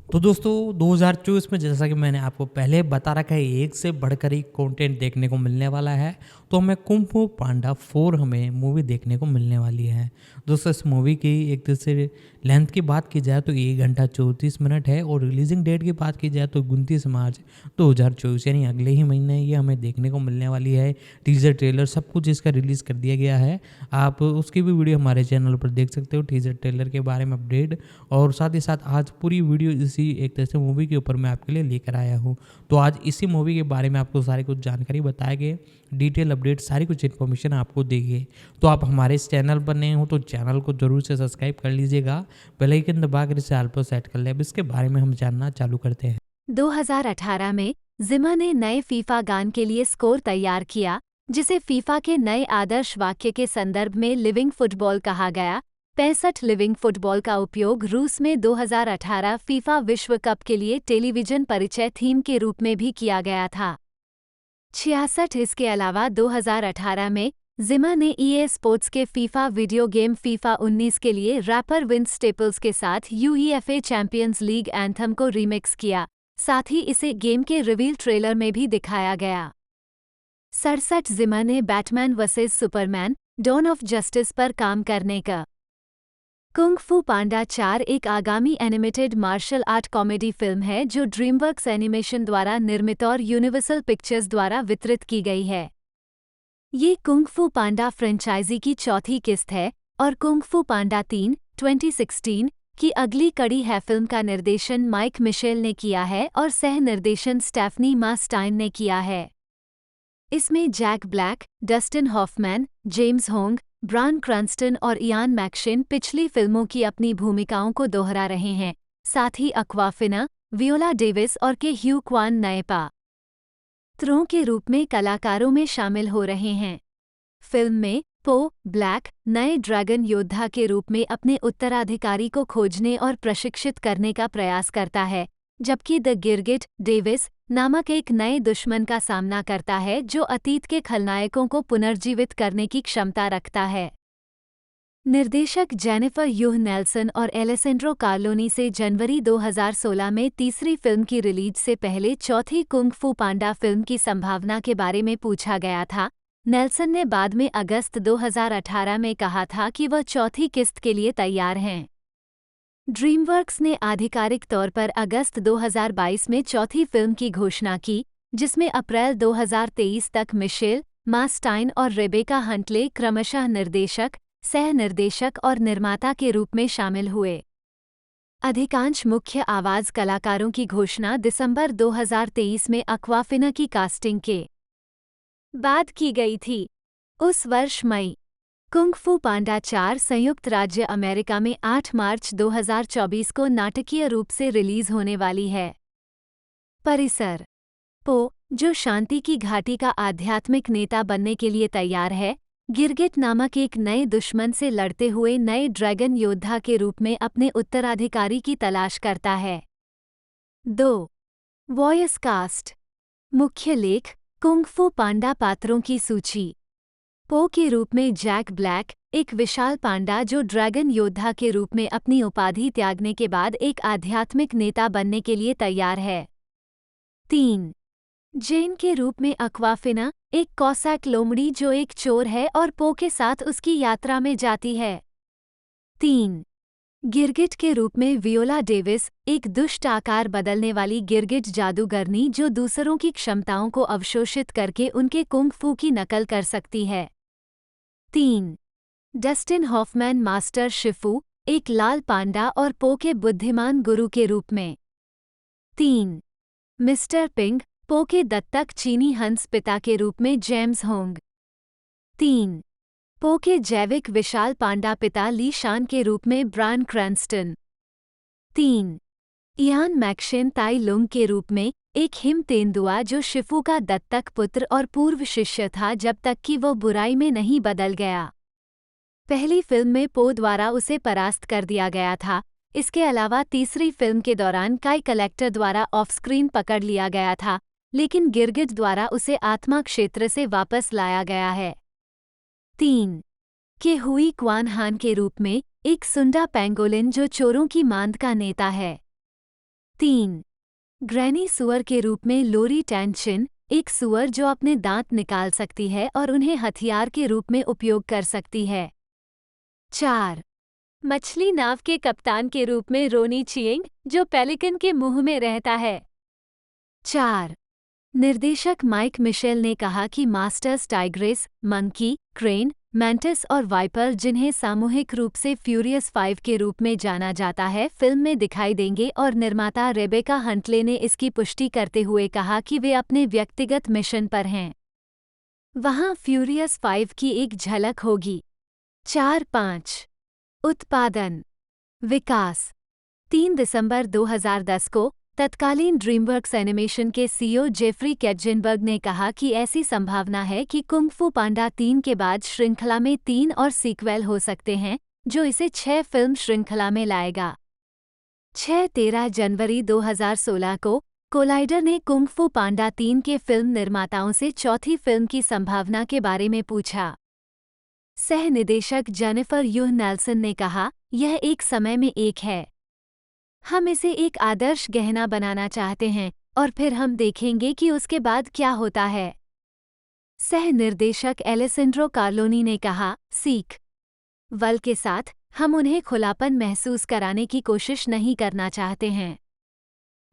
तो दोस्तों 2024 में जैसा कि मैंने आपको पहले बता रखा है एक से बढ़कर एक कंटेंट देखने को मिलने वाला है। तो हमें कुंग फू पांडा 4 हमें मूवी देखने को मिलने वाली है। दोस्तों इस मूवी की एक तरह से लेंथ की बात की जाए तो 1 घंटा 34 मिनट है और रिलीजिंग डेट की बात की जाए तो 29 मार्च 2024 यानी अगले ही महीने ये हमें देखने को मिलने वाली है। टीजर ट्रेलर सब कुछ इसका रिलीज़ कर दिया गया है। आप उसकी भी वीडियो हमारे चैनल पर देख सकते हो, टीजर ट्रेलर के बारे में अपडेट। और साथ ही साथ आज पूरी वीडियो इसी एक तरह से मूवी के ऊपर मैं आपके लिए लेकर आया हूँ। तो आज इसी मूवी के बारे में आपको सारी कुछ जानकारी बताए गए, डिटेल अपडेट सारी कुछ इन्फॉर्मेशन आपको देंगे। तो आप हमारे इस चैनल पर नए हो तो चैनल को जरूर से सब्सक्राइब कर लीजिएगा, बेल आइकन दबाकर इसे ऑल पर सेट कर ले। अब इसके बारे में हम जानना चालू करते हैं। 2018 में जिमा ने नए फीफा गान के लिए स्कोर तैयार किया, जिसे फीफा के नए आदर्श वाक्य के संदर्भ में लिविंग फुटबॉल कहा गया। 65 लिविंग फुटबॉल का उपयोग रूस में 2018 फीफा विश्व कप के लिए टेलीविजन परिचय थीम के रूप में भी किया गया था। 66 इसके अलावा 2018 में जिमा ने ईए स्पोर्ट्स के फीफा वीडियो गेम फीफा 19 के लिए रैपर विंस स्टेपल्स के साथ यूईएफए चैंपियंस लीग एंथम को रीमिक्स किया। साथ ही इसे गेम के रिवील ट्रेलर में भी दिखाया गया। 67 जिमा ने Batman versus Superman Dawn of Justice पर काम करने का। कुंग फू पांडा 4 एक आगामी animated martial art comedy film है जो ड्रीमवर्क्स एनिमेशन द्वारा निर्मित और यूनिवर्सल पिक्चर्स द्वारा वितरित की गई है। ये कुंग फू पांडा फ्रेंचाइजी की चौथी किस्त है और कुंग फू पांडा 3 2016 की अगली कड़ी है। फिल्म का निर्देशन माइक मिशेल ने किया है और सह निर्देशन स्टेफनी मा स्टाइन ने किया है। इसमें Jack Black, Dustin Hoffman, James Hong, Bryan Cranston और इयान मैकशिन पिछली फिल्मों की अपनी भूमिकाओं को दोहरा रहे हैं। साथ ही अक्वाफिना, वियोला डेविस और के ह्यू क्वान नए पात्रों के रूप में कलाकारों में शामिल हो रहे हैं। फिल्म में पो ब्लैक नए ड्रैगन योद्धा के रूप में अपने उत्तराधिकारी को खोजने और प्रशिक्षित करने का प्रयास करता है, जबकि द गिरगिट डेविस नामक एक नए दुश्मन का सामना करता है जो अतीत के खलनायकों को पुनर्जीवित करने की क्षमता रखता है। निर्देशक जेनिफर यूह नेल्सन और एलेसेंड्रो कार्लोनी से जनवरी 2016 में तीसरी फिल्म की रिलीज से पहले चौथी कुंग फू पांडा फिल्म की संभावना के बारे में पूछा गया था। नेल्सन ने बाद में अगस्त 2018 में कहा था कि वह चौथी किस्त के लिए तैयार हैं। ड्रीमवर्क्स ने आधिकारिक तौर पर अगस्त 2022 में चौथी फिल्म की घोषणा की, जिसमें अप्रैल 2023 तक मिशेल मा स्टाइन और रेबेका हंटले क्रमशः निर्देशक, सह निर्देशक और निर्माता के रूप में शामिल हुए। अधिकांश मुख्य आवाज कलाकारों की घोषणा दिसंबर 2023 में अक्वाफिना की कास्टिंग के बाद की गई थी। उस वर्ष मई कुंग फू पांडा 4 संयुक्त राज्य अमेरिका में 8 मार्च 2024 को नाटकीय रूप से रिलीज होने वाली है। परिसर पो, जो शांति की घाटी का आध्यात्मिक नेता बनने के लिए तैयार है, गिरगिट नामक एक नए दुश्मन से लड़ते हुए नए ड्रैगन योद्धा के रूप में अपने उत्तराधिकारी की तलाश करता है। 2. Voice cast. मुख्य लेख कुंग फू पांडा पात्रों की सूची। पो के रूप में जैक ब्लैक, एक विशाल पांडा जो ड्रैगन योद्धा के रूप में अपनी उपाधि त्यागने के बाद एक आध्यात्मिक नेता बनने के लिए तैयार है। 3. जेन के रूप में अक्वाफिना, एक कॉसैक लोमड़ी जो एक चोर है और पो के साथ उसकी यात्रा में जाती है। 3. गिरगिट के रूप में वियोला डेविस, एक दुष्ट आकार बदलने वाली गिरगिट जादूगरनी जो दूसरों की क्षमताओं को अवशोषित करके उनके कुंग फू की नकल कर सकती है। 3. डस्टिन हॉफमैन मास्टर शिफू, एक लाल पांडा और पो के बुद्धिमान गुरु के रूप में। 3. मिस्टर पिंग, पो के दत्तक चीनी हंस पिता के रूप में जेम्स होंग। 3. पो के जैविक विशाल पांडा पिता ली शान के रूप में ब्रायन क्रैंस्टन। 3. इयान मैकशिन ताई लुंग के रूप में एक हिम तेंदुआ जो शिफू का दत्तक पुत्र और पूर्व शिष्य था जब तक कि वो बुराई में नहीं बदल गया। पहली फिल्म में पो द्वारा उसे परास्त कर दिया गया था। इसके अलावा तीसरी फिल्म के दौरान काई कलेक्टर द्वारा ऑफ स्क्रीन पकड़ लिया गया था, लेकिन गिरगिट द्वारा उसे आत्मा क्षेत्र से वापस लाया गया है। 3. के हुई क्वान हान के रूप में एक सुंडा पेंगोलिन जो चोरों की मांद का नेता है। 3. ग्रैनी सुअर के रूप में लोरी टेंशन, एक सुअर जो अपने दांत निकाल सकती है और उन्हें हथियार के रूप में उपयोग कर सकती है। 4. मछली नाव के कप्तान के रूप में रोनी चिएंग, जो पेलिकन के मुंह में रहता है। 4. निर्देशक माइक मिशेल ने कहा कि masters tigress, monkey, crane, mantis और वाइपर, जिन्हें सामूहिक रूप से फ्यूरियस 5 के रूप में जाना जाता है, फिल्म में दिखाई देंगे और निर्माता रेबेका हंटले ने इसकी पुष्टि करते हुए कहा कि वे अपने व्यक्तिगत मिशन पर हैं। वहां फ्यूरियस 5 की एक झलक होगी। 4-5 उत्पादन विकास 3 दिसंबर 2010 को तत्कालीन ड्रीमवर्क्स एनिमेशन के सीईओ जेफरी कैटजिनबर्ग ने कहा कि ऐसी संभावना है कि कुंग फू पांडा 3 के बाद श्रृंखला में 3 और सीक्वल हो सकते हैं, जो इसे 6 फिल्म श्रृंखला में लाएगा। 13 जनवरी 2016 को कोलाइडर ने कुंग फू पांडा 3 के फिल्म निर्माताओं से चौथी फिल्म की संभावना के बारे में पूछा। सह निदेशक जेनिफर यूह नेल्सन ने कहा, यह एक समय में एक है। हम इसे एक आदर्श गहना बनाना चाहते हैं और फिर हम देखेंगे कि उसके बाद क्या होता है। सह निर्देशक एलेसेंड्रो कार्लोनी ने कहा, सीख वल के साथ हम उन्हें खुलापन महसूस कराने की कोशिश नहीं करना चाहते हैं।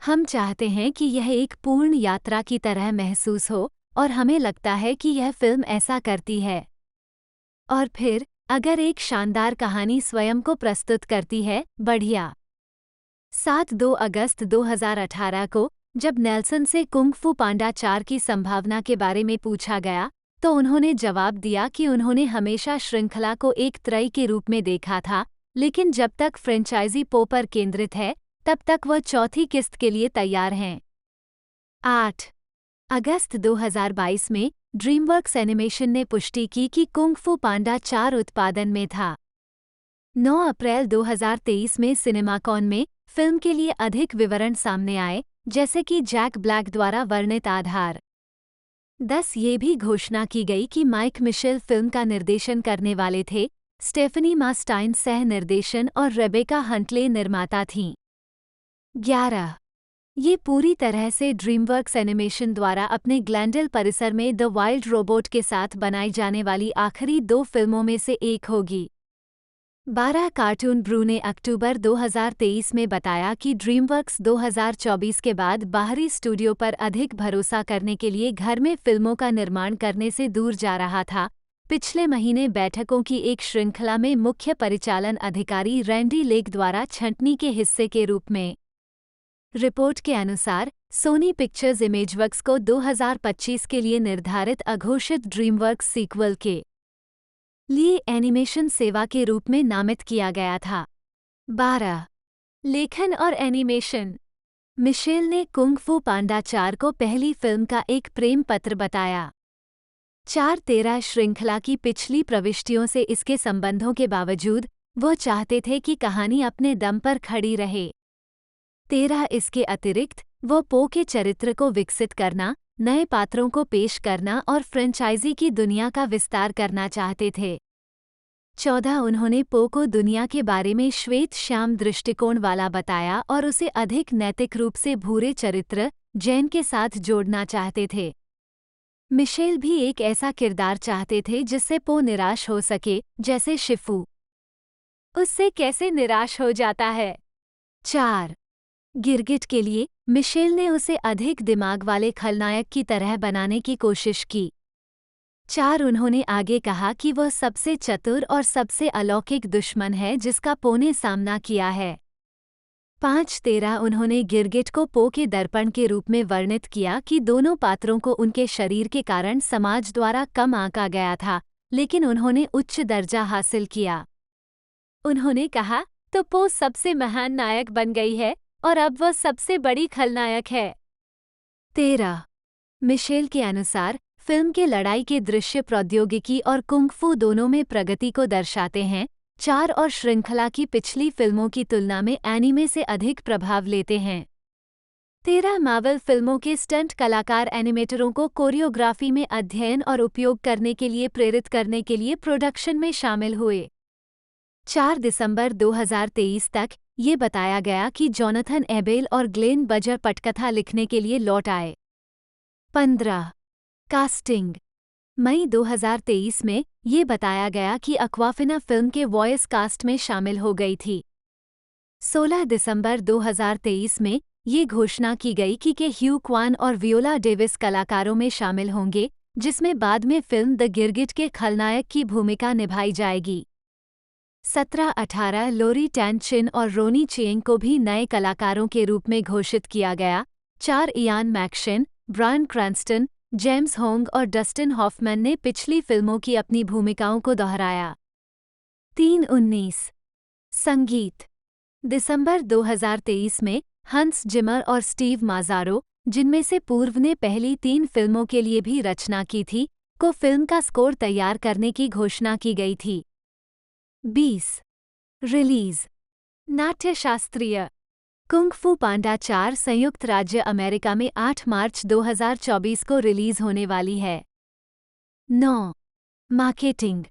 हम चाहते हैं कि यह एक पूर्ण यात्रा की तरह महसूस हो और हमें लगता है कि यह फिल्म ऐसा करती है। और फिर अगर एक शानदार कहानी स्वयं को प्रस्तुत करती है, बढ़िया। 2 अगस्त 2018 को जब नेल्सन से कुंग फू पांडा 4 की संभावना के बारे में पूछा गया, तो उन्होंने जवाब दिया कि उन्होंने हमेशा श्रृंखला को एक त्रयी के रूप में देखा था, लेकिन जब तक फ्रेंचाइजी पो पर केंद्रित है, तब तक वह चौथी किस्त के लिए तैयार हैं। 8 अगस्त 2022 में ड्रीमवर्क्स एनिमेशन ने पुष्टि की कि कुंग फू पांडा 4 उत्पादन में था। 9 अप्रैल 2023 में सिनेमाकॉन में फिल्म के लिए अधिक विवरण सामने आए, जैसे कि जैक ब्लैक द्वारा वर्णित आधार। 10 ये भी घोषणा की गई कि माइक मिशेल फिल्म का निर्देशन करने वाले थे, स्टेफनी मास्टाइन सह निर्देशन और रेबेका हंटले निर्माता थीं। 11 ये पूरी तरह से ड्रीमवर्क्स एनिमेशन द्वारा अपने ग्लैंडल परिसर में द वाइल्ड रोबोट के साथ बनाई जाने वाली आखिरी 2 फिल्मों में से एक होगी। 12 कार्टून ब्रू ने अक्टूबर 2023 में बताया कि ड्रीमवर्क्स 2024 के बाद बाहरी स्टूडियो पर अधिक भरोसा करने के लिए घर में फिल्मों का निर्माण करने से दूर जा रहा था। पिछले महीने बैठकों की एक श्रृंखला में मुख्य परिचालन अधिकारी रैंडी लेक द्वारा छंटनी के हिस्से के रूप में। रिपोर्ट के अनुसार सोनी पिक्चर्स इमेजवर्क्स को 2025 के लिए निर्धारित अघोषित ड्रीमवर्क्स सीक्वल के लिए एनिमेशन सेवा के रूप में नामित किया गया था। 12 लेखन और एनिमेशन मिशेल ने कुंग फू पांडा 4 को पहली फिल्म का एक प्रेम पत्र बताया। 4-13 श्रृंखला की पिछली प्रविष्टियों से इसके संबंधों के बावजूद वो चाहते थे कि कहानी अपने दम पर खड़ी रहे। 13 इसके अतिरिक्त वो पो के चरित्र को विकसित करना, नए पात्रों को पेश करना और फ्रेंचाइजी की दुनिया का विस्तार करना चाहते थे। 14 उन्होंने पो को दुनिया के बारे में श्वेत श्याम दृष्टिकोण वाला बताया और उसे अधिक नैतिक रूप से भूरे चरित्र जैन के साथ जोड़ना चाहते थे। मिशेल भी एक ऐसा किरदार चाहते थे जिससे पो निराश हो सके, जैसे शिफू। उससे कैसे निराश हो जाता है। 4 गिरगिट के लिए मिशेल ने उसे अधिक दिमाग वाले खलनायक की तरह बनाने की कोशिश की। 4 उन्होंने आगे कहा कि वह सबसे चतुर और सबसे अलौकिक दुश्मन है जिसका पो ने सामना किया है। 5-13 उन्होंने गिरगिट को पो के दर्पण के रूप में वर्णित किया कि दोनों पात्रों को उनके शरीर के कारण समाज द्वारा कम आंका गया था, लेकिन उन्होंने उच्च दर्जा हासिल किया। उन्होंने कहा, तो पो सबसे महान नायक बन गई है और अब वह सबसे बड़ी खलनायक है। 13 मिशेल के अनुसार फिल्म के लड़ाई के दृश्य प्रौद्योगिकी और कुंग फू दोनों में प्रगति को दर्शाते हैं। 4 और श्रृंखला की पिछली फिल्मों की तुलना में एनीमे से अधिक प्रभाव लेते हैं। 13 मार्वल फिल्मों के स्टंट कलाकार एनिमेटरों को कोरियोग्राफी में अध्ययन और उपयोग करने के लिए प्रेरित करने के लिए प्रोडक्शन में शामिल हुए। 4 दिसंबर 2023 तक ये बताया गया कि जोनाथन एबेल और ग्लेन बजर पटकथा लिखने के लिए लौट आए। 15. कास्टिंग। मई 2023 में ये बताया गया कि अक्वाफिना फिल्म के वॉइस कास्ट में शामिल हो गई थी। 16 दिसंबर 2023 में ये घोषणा की गई कि ह्यू क्वान और वियोला डेविस कलाकारों में शामिल होंगे, जिसमें बाद में फिल्म द गिरगिट के खलनायक की भूमिका निभाई जाएगी। 17-18 लोरी टैनचिन और रोनी चिएंग को भी नए कलाकारों के रूप में घोषित किया गया। 4 Ian McShane, Bryan Cranston, James Hong और डस्टिन हॉफमैन ने पिछली फिल्मों की अपनी भूमिकाओं को दोहराया। 3-19 संगीत। दिसंबर 2023 में हंस जिमर और स्टीव माज़ारो, जिनमें से पूर्व ने पहली 3 फिल्मों के लिए भी रचना की थी, को फिल्म का स्कोर तैयार करने की घोषणा की गई थी। 20 रिलीज। नाट्यशास्त्रीय। कुंग फू पांडा 4 संयुक्त राज्य अमेरिका में 8 मार्च 2024 को रिलीज होने वाली है। 9 मार्केटिंग।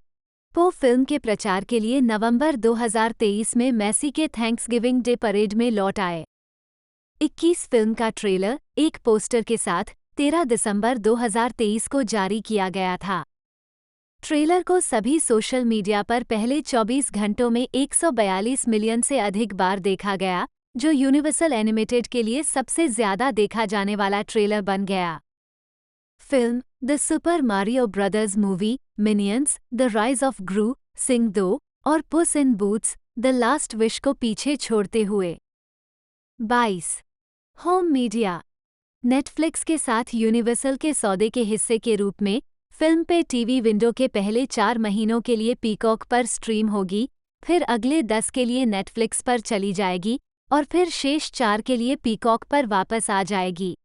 पो फिल्म के प्रचार के लिए नवंबर 2023 में मैसी के थैंक्सगिविंग डे परेड में लौट आए। 21 फिल्म का ट्रेलर एक पोस्टर के साथ 13 दिसंबर 2023 को जारी किया गया था। ट्रेलर को सभी सोशल मीडिया पर पहले 24 घंटों में 142 मिलियन से अधिक बार देखा गया, जो यूनिवर्सल एनिमेटेड के लिए सबसे ज्यादा देखा जाने वाला ट्रेलर बन गया। Film the super Mario brothers movie, minions, the rise of Gru, sing 2 और puss in boots, the last wish को पीछे छोड़ते हुए। 22 होम मीडिया। नेटफ्लिक्स के साथ यूनिवर्सल के सौदे के हिस्से के रूप में फिल्म पे टीवी विंडो के पहले 4 महीनों के लिए पीकॉक पर स्ट्रीम होगी, फिर अगले 10 के लिए नेटफ्लिक्स पर चली जाएगी और फिर शेष 4 के लिए पीकॉक पर वापस आ जाएगी।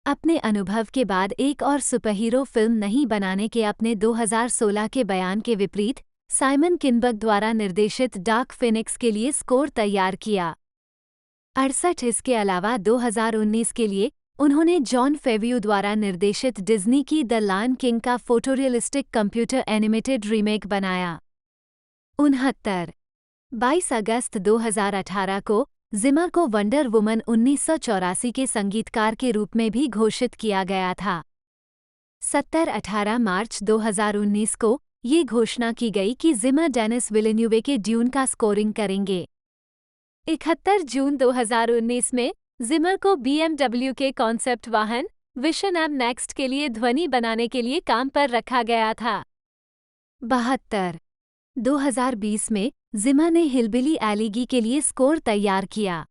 अपने अनुभव के बाद एक और सुपरहीरो फिल्म नहीं बनाने के अपने 2016 के बयान के विपरीत साइमन किनबर्ग द्वारा निर्देशित डार्क फिनिक्स के लिए स्कोर तैयार किया। 68 इसके अलावा 2019 के लिए उन्होंने जॉन फेव्यू द्वारा निर्देशित डिज्नी की द लायन किंग का फोटोरियलिस्टिक कंप्यूटर एनिमेटेड रीमेक बनाया। 69 22 अगस्त 2018 को जिमर को वंडर वुमन 1984 के संगीतकार के रूप में भी घोषित किया गया था। 17-18 मार्च 2019 को ये घोषणा की गई कि जिमर डेनिस विलेन्यूवे के ड्यून का स्कोरिंग करेंगे। 71 जून 2019 में जिमर को BMW के कॉन्सेप्ट वाहन विशन एम नेक्स्ट के लिए ध्वनि बनाने के लिए काम पर रखा गया था। 72 2020 में जिमर ने हिलबिली एलिगी के लिए स्कोर तैयार किया।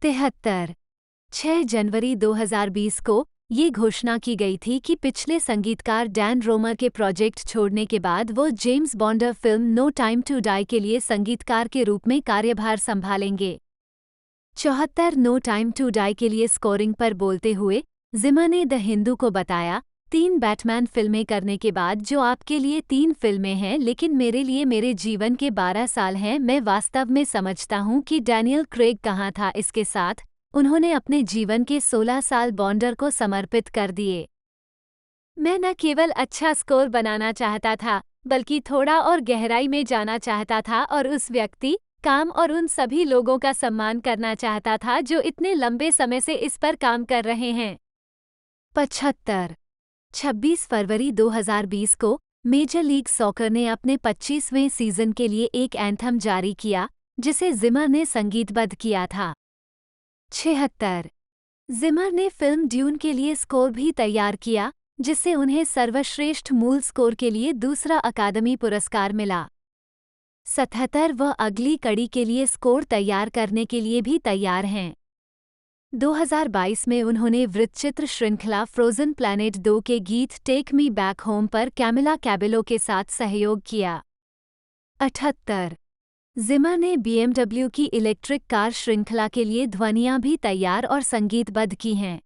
73 6 जनवरी 2020 को ये घोषणा की गई थी कि पिछले संगीतकार डैन रोमर के प्रोजेक्ट छोड़ने के बाद वो James Bond film No Time to Die के लिए संगीतकार के रूप में कार्यभार संभालेंगे। 74 नो टाइम टू डाई के लिए स्कोरिंग पर बोलते हुए जिमर ने द हिंदू को बताया, 3 बैटमैन फिल्में करने के बाद जो आपके लिए 3 फिल्में हैं लेकिन मेरे लिए मेरे जीवन के 12 साल हैं, मैं वास्तव में समझता हूं कि डैनियल क्रेग कहाँ था। इसके साथ उन्होंने अपने जीवन के 16 साल बॉन्डर को समर्पित कर दिए। मैं न केवल अच्छा स्कोर बनाना चाहता था, बल्कि थोड़ा और गहराई में जाना चाहता था और उस व्यक्ति, काम और उन सभी लोगों का सम्मान करना चाहता था जो इतने लंबे समय से इस पर काम कर रहे हैं। 75 26 फरवरी 2020 को मेजर लीग सॉकर ने अपने 25वें सीजन के लिए एक एंथम जारी किया, जिसे जिमर ने संगीतबद्ध किया था। 76 जिमर ने फिल्म ड्यून के लिए स्कोर भी तैयार किया, जिससे उन्हें सर्वश्रेष्ठ मूल स्कोर के लिए दूसरा अकादमी पुरस्कार मिला। 77 वह अगली कड़ी के लिए स्कोर तैयार करने के लिए भी तैयार हैं। 2022 में उन्होंने वृत्तचित्र श्रृंखला फ्रोजन प्लैनेट 2 के गीत टेक मी बैक होम पर कैमिला कैबेलो के साथ सहयोग किया। 78 जिमर ने BMW की इलेक्ट्रिक कार श्रृंखला के लिए ध्वनियाँ भी तैयार और संगीतबद्ध की हैं।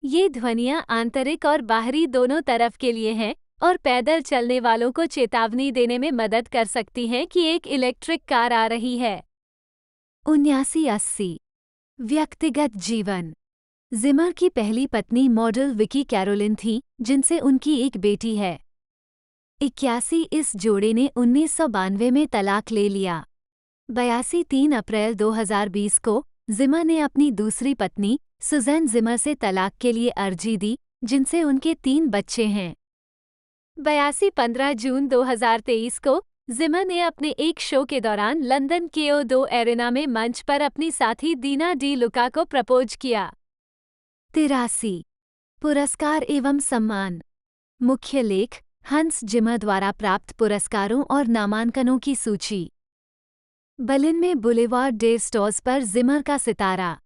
ये ध्वनियाँ आंतरिक और बाहरी दोनों तरफ के लिए हैं और पैदल चलने वालों को चेतावनी देने में मदद कर सकती हैं कि एक इलेक्ट्रिक कार आ रही है। 79-80 व्यक्तिगत जीवन। जिमर की पहली पत्नी मॉडल विकी कैरोलिन थी, जिनसे उनकी एक बेटी है। 81 इस जोड़े ने 1992 में तलाक ले लिया। 3 अप्रैल 2020 को जिमर ने अपनी दूसरी पत्नी सुजैन जिमर से तलाक के लिए अर्जी दी, जिनसे उनके 3 बच्चे हैं। 15 जून 2023 को जिमर ने अपने एक शो के दौरान लंदन के O2 एरेना में मंच पर अपनी साथी दीना डी लुका को प्रपोज किया। 83 पुरस्कार एवं सम्मान। मुख्य लेख हंस जिमर द्वारा प्राप्त पुरस्कारों और नामांकनों की सूची। बर्लिन में बुलेवार्ड डे स्टोर्स पर जिमर का सितारा।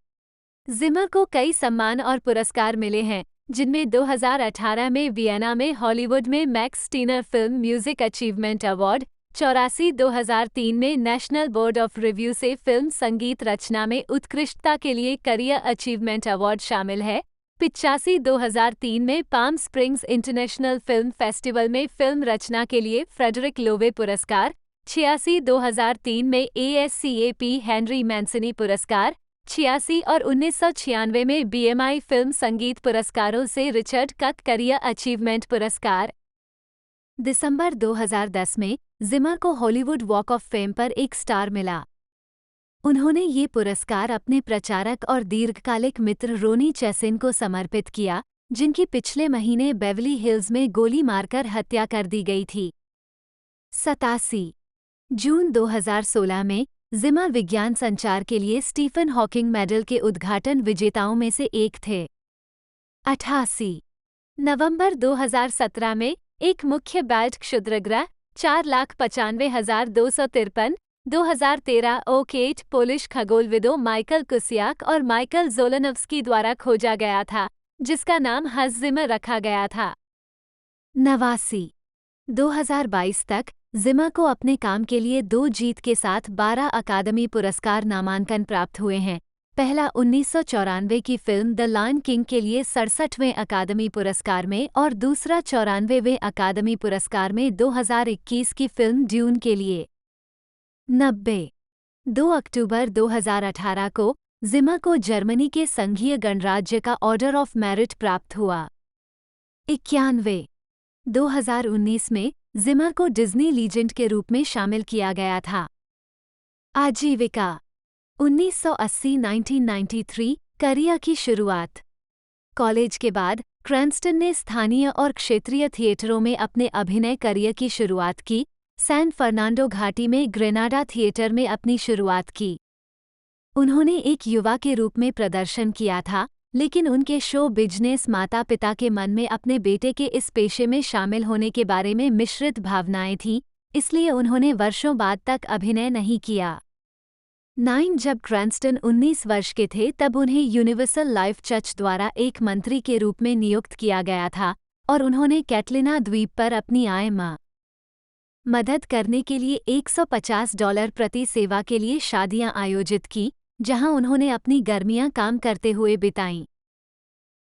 जिमर को कई सम्मान और पुरस्कार मिले हैं, जिनमें 2018 में वियना में हॉलीवुड में max Steiner film music achievement award, 84 2003 में नेशनल बोर्ड ऑफ रिव्यू से फिल्म संगीत रचना में उत्कृष्टता के लिए करियर अचीवमेंट अवार्ड शामिल है, 85 2003 में palm springs international film festival में फिल्म रचना के लिए फ्रेडरिक लोवे पुरस्कार, 86 2003 में ASCAP हेनरी मैंसनी पुरस्कार, 86 और 1996 में BMI फिल्म संगीत पुरस्कारों से रिचर्ड कक करियर अचीवमेंट पुरस्कार। दिसंबर 2010 में जिमर को हॉलीवुड वॉक ऑफ फेम पर एक स्टार मिला। उन्होंने ये पुरस्कार अपने प्रचारक और दीर्घकालिक मित्र रोनी चेसिन को समर्पित किया, जिनकी पिछले महीने बेवली हिल्स में गोली मारकर हत्या कर दी गई थी। 87 जून 2016 में जिमर विज्ञान संचार के लिए स्टीफन हॉकिंग मेडल के उद्घाटन विजेताओं में से एक थे। 88 नवंबर 2017 में एक मुख्य बैल्ट क्षुद्रग्रह 4,95,253 2013 ओकेट पोलिश खगोलविदों माइकल कुसियाक और माइकल जोलनवस्की द्वारा खोजा गया था, जिसका नाम हंस जिमर रखा गया था। 89 2022 तक जिमर को अपने काम के लिए 2 जीत के साथ 12 अकादमी पुरस्कार नामांकन प्राप्त हुए हैं। पहला 1994 की फिल्म द लायन किंग के लिए 67वें अकादमी पुरस्कार में और दूसरा 94वें अकादमी पुरस्कार में 2021 की फिल्म ड्यून के लिए। 90 2 अक्टूबर 2018 को जिमर को जर्मनी के संघीय गणराज्य का ऑर्डर ऑफ मेरिट प्राप्त हुआ। 91 2019 में जिमर को डिज्नी लीजेंड के रूप में शामिल किया गया था। आजीविका 1980-1993 करियर की शुरुआत। कॉलेज के बाद क्रैन्स्टन ने स्थानीय और क्षेत्रीय थिएटरों में अपने अभिनय करियर की शुरुआत की। सैन फर्नांडो घाटी में ग्रेनाडा थिएटर में अपनी शुरुआत की। उन्होंने एक युवा के रूप में प्रदर्शन किया था, लेकिन उनके शो बिजनेस माता पिता के मन में अपने बेटे के इस पेशे में शामिल होने के बारे में मिश्रित भावनाएं थीं, इसलिए उन्होंने वर्षों बाद तक अभिनय नहीं किया। 9 जब क्रैन्स्टन 19 वर्ष के थे तब उन्हें यूनिवर्सल लाइफ चर्च द्वारा एक मंत्री के रूप में नियुक्त किया गया था और उन्होंने कैटलिना द्वीप पर अपनी आय मदद करने के लिए $150 प्रति सेवा के लिए शादियां आयोजित की, जहां उन्होंने अपनी गर्मियां काम करते हुए बिताईं।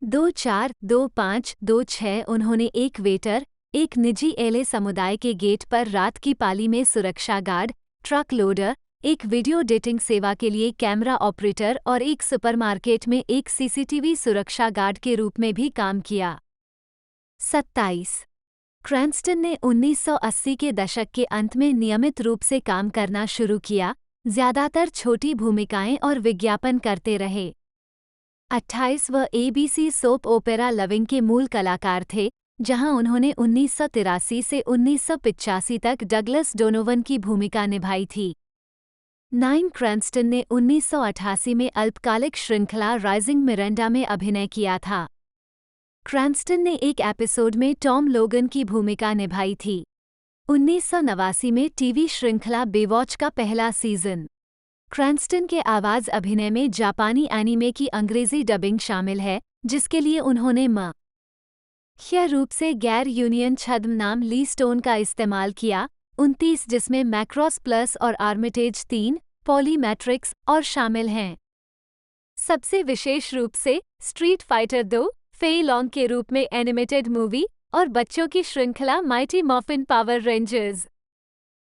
24, 25, 26 उन्होंने एक वेटर, एक निजी एले समुदाय के गेट पर रात की पाली में सुरक्षा गार्ड, ट्रक लोडर, एक वीडियो डेटिंग सेवा के लिए कैमरा ऑपरेटर और एक सुपरमार्केट में एक CCTV सुरक्षा गार्ड के रूप में भी काम किया। 27 क्रैन्स्टन ने 1980 के दशक के अंत में नियमित रूप से काम करना शुरू किया, ज्यादातर छोटी भूमिकाएं और विज्ञापन करते रहे। 28 वह ABC सोप ओपेरा लविंग के मूल कलाकार थे, जहां उन्होंने 1983 से 1985 तक डगलस डोनोवन की भूमिका निभाई थी। 9 क्रैन्स्टन ने 1988 में अल्पकालिक श्रृंखला राइजिंग मिरांडा में अभिनय किया था। क्रैन्स्टन ने एक एपिसोड में टॉम लोगन की भूमिका निभाई थी। 1989 में टीवी श्रृंखला बेवॉच का पहला सीजन। क्रैन्स्टन के आवाज अभिनय में जापानी एनीमे की अंग्रेजी डबिंग शामिल है, जिसके लिए उन्होंने मुख्य रूप से गैर यूनियन छद्म नाम ली स्टोन का इस्तेमाल किया। 29 जिसमें मैक्रोस प्लस और आर्मिटेज 3, पॉलीमेट्रिक्स और शामिल हैं। सबसे विशेष रूप से स्ट्रीट फाइटर 2, फेई लॉन्ग के रूप में एनिमेटेड मूवी और बच्चों की श्रृंखला माइटी मॉर्फिन पावर रेंजर्स।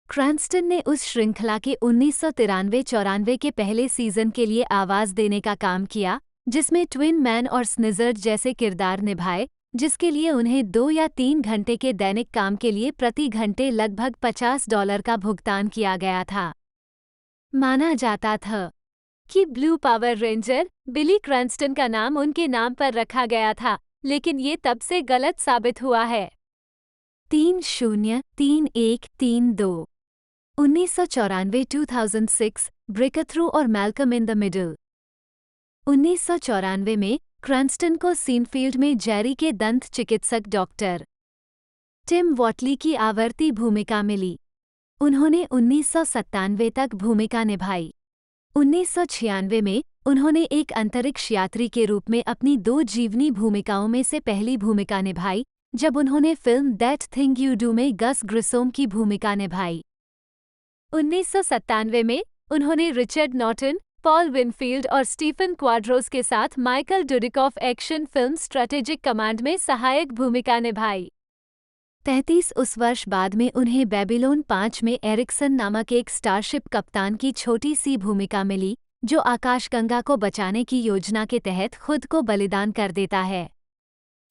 क्रैन्स्टन ने उस श्रृंखला के 1993-94 के पहले सीजन के लिए आवाज देने का काम किया, जिसमें ट्विन मैन और स्निजर्ड जैसे किरदार निभाए, जिसके लिए उन्हें 2 या 3 घंटे के दैनिक काम के लिए प्रति घंटे लगभग $50 का भुगतान किया गया था। माना जाता था कि ब्लू पावर रेंजर बिली क्रैंस्टन का नाम उनके नाम पर रखा गया था, लेकिन ये तब से गलत साबित हुआ है। 303132 1994 2006 ब्रेकथ्रू और मैल्कम इन द मिडल। 1994 में क्रैंस्टन को सीनफील्ड में जेरी के दंत चिकित्सक डॉक्टर टिम वॉटली की आवर्ती भूमिका मिली। उन्होंने 1997 तक भूमिका निभाई। 1996 में उन्होंने एक अंतरिक्ष यात्री के रूप में अपनी 2 जीवनी भूमिकाओं में से पहली भूमिका निभाई, जब उन्होंने film that thing you do में गस ग्रिसोम की भूमिका निभाई। 1997 में उन्होंने रिचर्ड नॉर्टन, पॉल विनफील्ड और स्टीफन क्वाड्रोस के साथ Michael Dudikoff action film strategic command में सहायक भूमिका निभाई। 33 उस वर्ष बाद में उन्हें बेबीलोन 5 में एरिक्सन नामक एक स्टारशिप कप्तान की छोटी सी भूमिका मिली, जो आकाशगंगा को बचाने की योजना के तहत खुद को बलिदान कर देता है।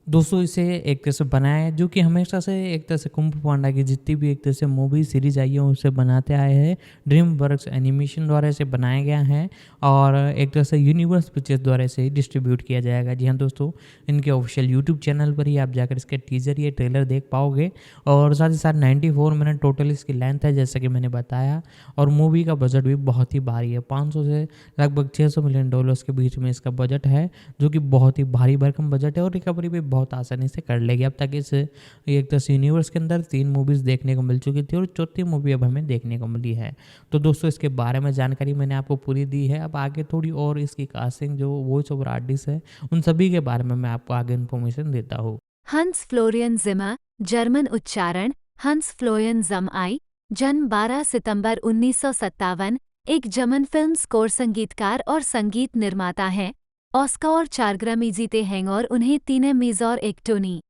दोस्तों इसे एक तरह से बनाया है जो कि हमेशा से एक तरह से कुंग फू पांडा की जितनी भी एक तरह से मूवी सीरीज आई है उसे बनाते आए हैं। ड्रीम वर्क्स एनिमेशन द्वारा इसे बनाया गया है और एक तरह से यूनिवर्स पिक्चर्स द्वारा इसे डिस्ट्रीब्यूट किया जाएगा। जी हाँ दोस्तों, इनके ऑफिशियल यूट्यूब चैनल पर ही आप जाकर इसके टीजर या ट्रेलर देख पाओगे और साथ ही साथ 94 मिनट टोटल इसकी लेंथ है जैसा कि मैंने बताया। और मूवी का बजट भी बहुत ही भारी है, 500 से लगभग 600 मिलियन डॉलर्स के बीच में इसका बजट है, जो कि बहुत ही भारी भरकम बजट है और रिकवरी भी बहुत आसानी से कर लेगी। अब तक इस एक तरह से यूनिवर्स के अंदर 3 मूवीज़ देखने को मिल चुकी थी और चौथी मूवी अब हमें देखने को मिली है। तो दोस्तों इसके बारे में जानकारी मैंने आपको पूरी दी है। अब आगे थोड़ी और इसकी कास्टिंग जो वॉइस ओवर आर्टिस्ट है उन सभी के बारे में मैं आपको आगे इन्फॉर्मेशन देता हूँ। हंस फ्लोरियन जिमर, जर्मन उच्चारण हंस फ्लोरियन जमआई, जन्म 12 सितंबर 1957, एक जर्मन फिल्म स्कोर संगीतकार और संगीत निर्माता हैं। ऑस्कर और 4 ग्रैमी जीते हैं और उन्हें 3 एमीज और 1 टोनी।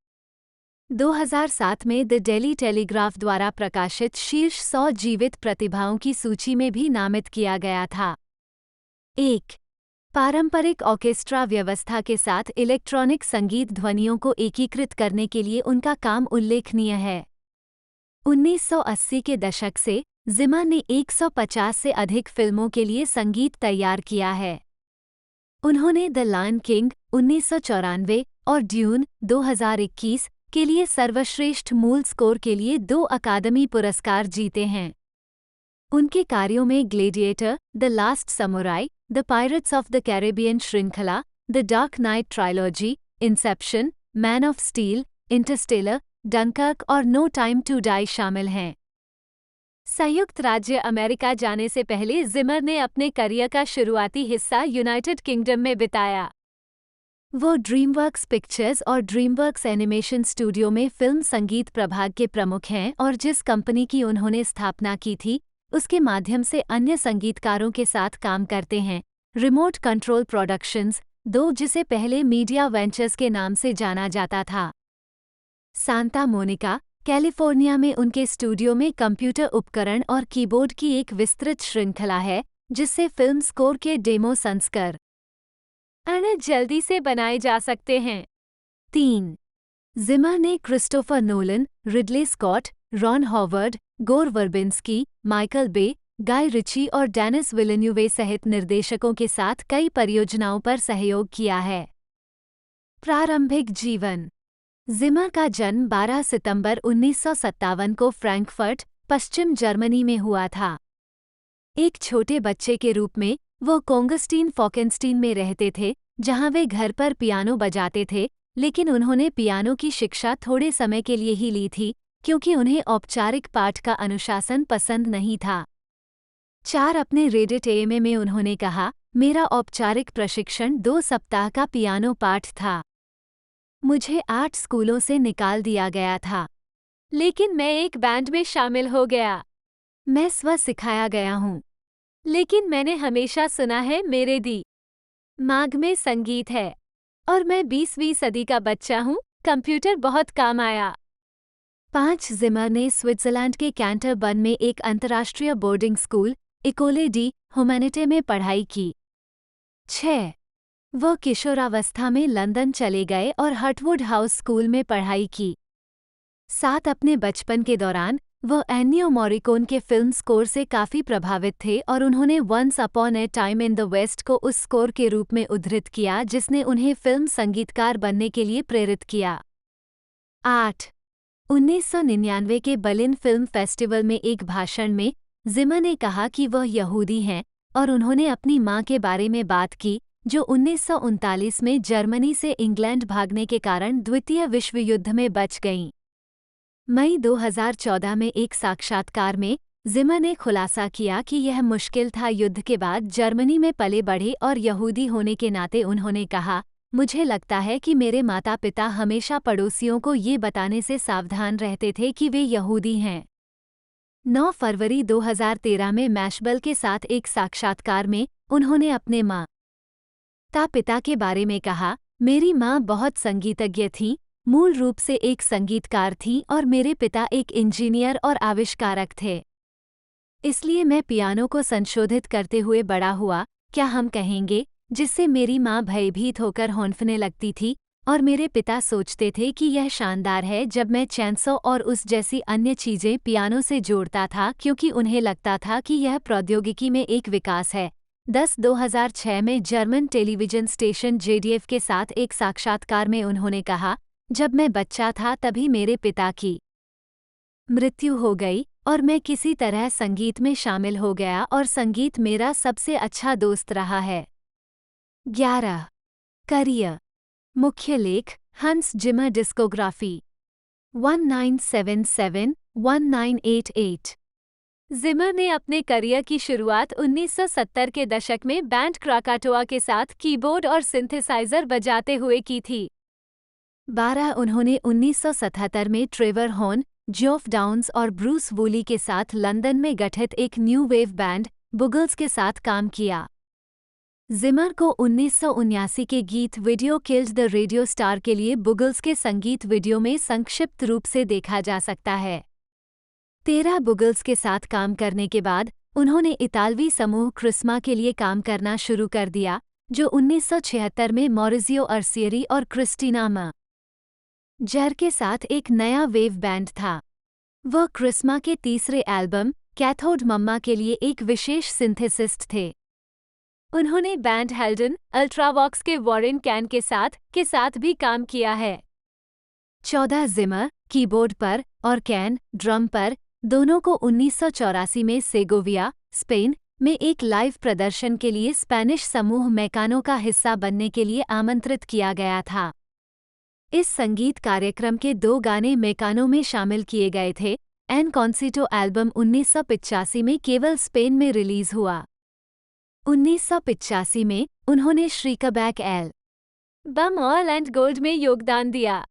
2007 में द डेली टेलीग्राफ द्वारा प्रकाशित शीर्ष 100 जीवित प्रतिभाओं की सूची में भी नामित किया गया था। 1. पारंपरिक ऑर्केस्ट्रा व्यवस्था के साथ इलेक्ट्रॉनिक संगीत ध्वनियों को एकीकृत करने के लिए उनका काम उल्लेखनीय है। 1980 के दशक से जिमर ने 150 से अधिक फिल्मों के लिए संगीत तैयार किया है। उन्होंने द लायन किंग 1994 और ड्यून 2021 के लिए सर्वश्रेष्ठ मूल स्कोर के लिए 2 अकादमी पुरस्कार जीते हैं। उनके कार्यों में gladiator, the last samurai, the pirates of the Caribbean श्रृंखला, the dark knight trilogy, inception, man of steel, interstellar, Dunkirk और नो टाइम टू डाई शामिल हैं। संयुक्त राज्य अमेरिका जाने से पहले जिमर ने अपने करियर का शुरुआती हिस्सा यूनाइटेड किंगडम में बिताया। वो ड्रीमवर्क्स पिक्चर्स और ड्रीमवर्क्स एनिमेशन स्टूडियो में फिल्म संगीत प्रभाग के प्रमुख हैं और जिस कंपनी की उन्होंने स्थापना की थी उसके माध्यम से अन्य संगीतकारों के साथ काम करते हैं। रिमोट कंट्रोल प्रोडक्शंस 2, जिसे पहले मीडिया वेंचर्स के नाम से जाना जाता था। सांता मोनिका, कैलिफोर्निया में उनके स्टूडियो में कंप्यूटर उपकरण और कीबोर्ड की एक विस्तृत श्रृंखला है जिससे फिल्म स्कोर के डेमो संस्करण जल्दी से बनाए जा सकते हैं। 3. जिमर ने Christopher Nolan, Ridley Scott, Ron Howard, Gore Verbinski, Michael Bay, Guy Ritchie और डेनिस विलेन्यूवे सहित निर्देशकों के साथ कई परियोजनाओं पर सहयोग किया है। प्रारंभिक जीवन। जिमर का जन्म 12 सितंबर 1957 को फ्रैंकफर्ट, पश्चिम जर्मनी में हुआ था। एक छोटे बच्चे के रूप में वो कोंगस्टीन फॉकेनस्टीन में रहते थे, जहां वे घर पर पियानो बजाते थे, लेकिन उन्होंने पियानो की शिक्षा थोड़े समय के लिए ही ली थी क्योंकि उन्हें औपचारिक पाठ का अनुशासन पसंद नहीं था। 4 अपने रेडिट एएमए में उन्होंने कहा, मेरा औपचारिक प्रशिक्षण 2 सप्ताह का पियानो पाठ था। मुझे 8 स्कूलों से निकाल दिया गया था, लेकिन मैं एक बैंड में शामिल हो गया। मैं स्व सिखाया गया हूँ, लेकिन मैंने हमेशा सुना है मेरे दिमाग में संगीत है और मैं 20वीं सदी का बच्चा हूँ, कंप्यूटर बहुत काम आया। 5 जिमर ने स्विट्जरलैंड के कैंटरबर्न में एक अंतर्राष्ट्रीय बोर्डिंग स्कूल इकोले डी ह्यूमैनिटे में पढ़ाई की। 6 वह किशोरावस्था में लंदन चले गए और हटवुड हाउस स्कूल में पढ़ाई की। 7 अपने बचपन के दौरान वह एन्नियो मॉरिकोन के फिल्म स्कोर से काफी प्रभावित थे और उन्होंने Once Upon a Time in the West को उस स्कोर के रूप में उद्धृत किया जिसने उन्हें फिल्म संगीतकार बनने के लिए प्रेरित किया। 8. 1999 के बर्लिन फिल्म फेस्टिवल में एक भाषण में जिमर ने कहा कि वह यहूदी हैं और उन्होंने अपनी मां के बारे में बात की जो 1939 में जर्मनी से इंग्लैंड भागने के कारण द्वितीय विश्व युद्ध में बच गईं। मई 2014 में एक साक्षात्कार में जिमर ने खुलासा किया कि यह मुश्किल था युद्ध के बाद जर्मनी में पले बढ़े और यहूदी होने के नाते उन्होंने कहा, मुझे लगता है कि मेरे माता पिता हमेशा पड़ोसियों को ये बताने से सावधान रहते थे कि वे यहूदी हैं। 9 फरवरी 2013 में मैशबल के साथ एक साक्षात्कार में उन्होंने अपने माता पिता के बारे में कहा, मेरी माँ बहुत संगीतज्ञ थीं, मूल रूप से एक संगीतकार थीं और मेरे पिता एक इंजीनियर और आविष्कारक थे। इसलिए मैं पियानो को संशोधित करते हुए बड़ा हुआ, क्या हम कहेंगे, जिससे मेरी माँ भयभीत होकर होंफने लगती थी और मेरे पिता सोचते थे कि यह शानदार है जब मैं चैंसो और उस जैसी अन्य चीजें पियानो से जोड़ता था क्योंकि उन्हें लगता था कि यह प्रौद्योगिकी में एक विकास है। 2006 में जर्मन टेलीविजन स्टेशन JDF के साथ एक साक्षात्कार में उन्होंने कहा, जब मैं बच्चा था तभी मेरे पिता की मृत्यु हो गई और मैं किसी तरह संगीत में शामिल हो गया और संगीत मेरा सबसे अच्छा दोस्त रहा है। 11. करियर। मुख्य लेख हंस जिमर डिस्कोग्राफी 1977-1988। जिमर ने अपने करियर की शुरुआत 1970 के दशक में बैंड क्राकाटोआ के साथ कीबोर्ड और सिंथेसाइजर बजाते हुए की थी। 12. उन्होंने 1977 में ट्रेवर हॉर्न, जॉफ डाउन्स और ब्रूस वूली के साथ लंदन में गठित एक न्यू वेव बैंड बुगल्स के साथ काम किया। जिमर को 1979 के गीत video killed the radio star के लिए बुगल्स के संगीत वीडियो में संक्षिप्त रूप से देखा जा सकता है। 13. बुगल्स के साथ काम करने के बाद उन्होंने इतालवी समूह क्रिस्मा के लिए काम करना शुरू कर दिया, जो 1976 में मॉरिजियो अर्सियरी और क्रिस्टीना जर के साथ एक नया वेव बैंड था। वह क्रिस्मा के तीसरे एल्बम कैथोड मम्मा के लिए एक विशेष सिंथेसिस्ट थे। उन्होंने बैंड हेल्डन अल्ट्रावॉक्स के वॉरेन कैन के साथ भी काम किया है। 14. जिमर कीबोर्ड पर और कैन ड्रम पर दोनों को 1984 में सेगोविया, स्पेन में एक लाइव प्रदर्शन के लिए स्पेनिश समूह मैकानो का हिस्सा बनने के लिए आमंत्रित किया गया था। इस संगीत कार्यक्रम के 2 गाने मैकानो में शामिल किए गए थे। एन कॉन्सिटो एल्बम 1985 में केवल स्पेन में रिलीज हुआ। 1985 में उन्होंने Shriekback album All and Gold में योगदान दिया।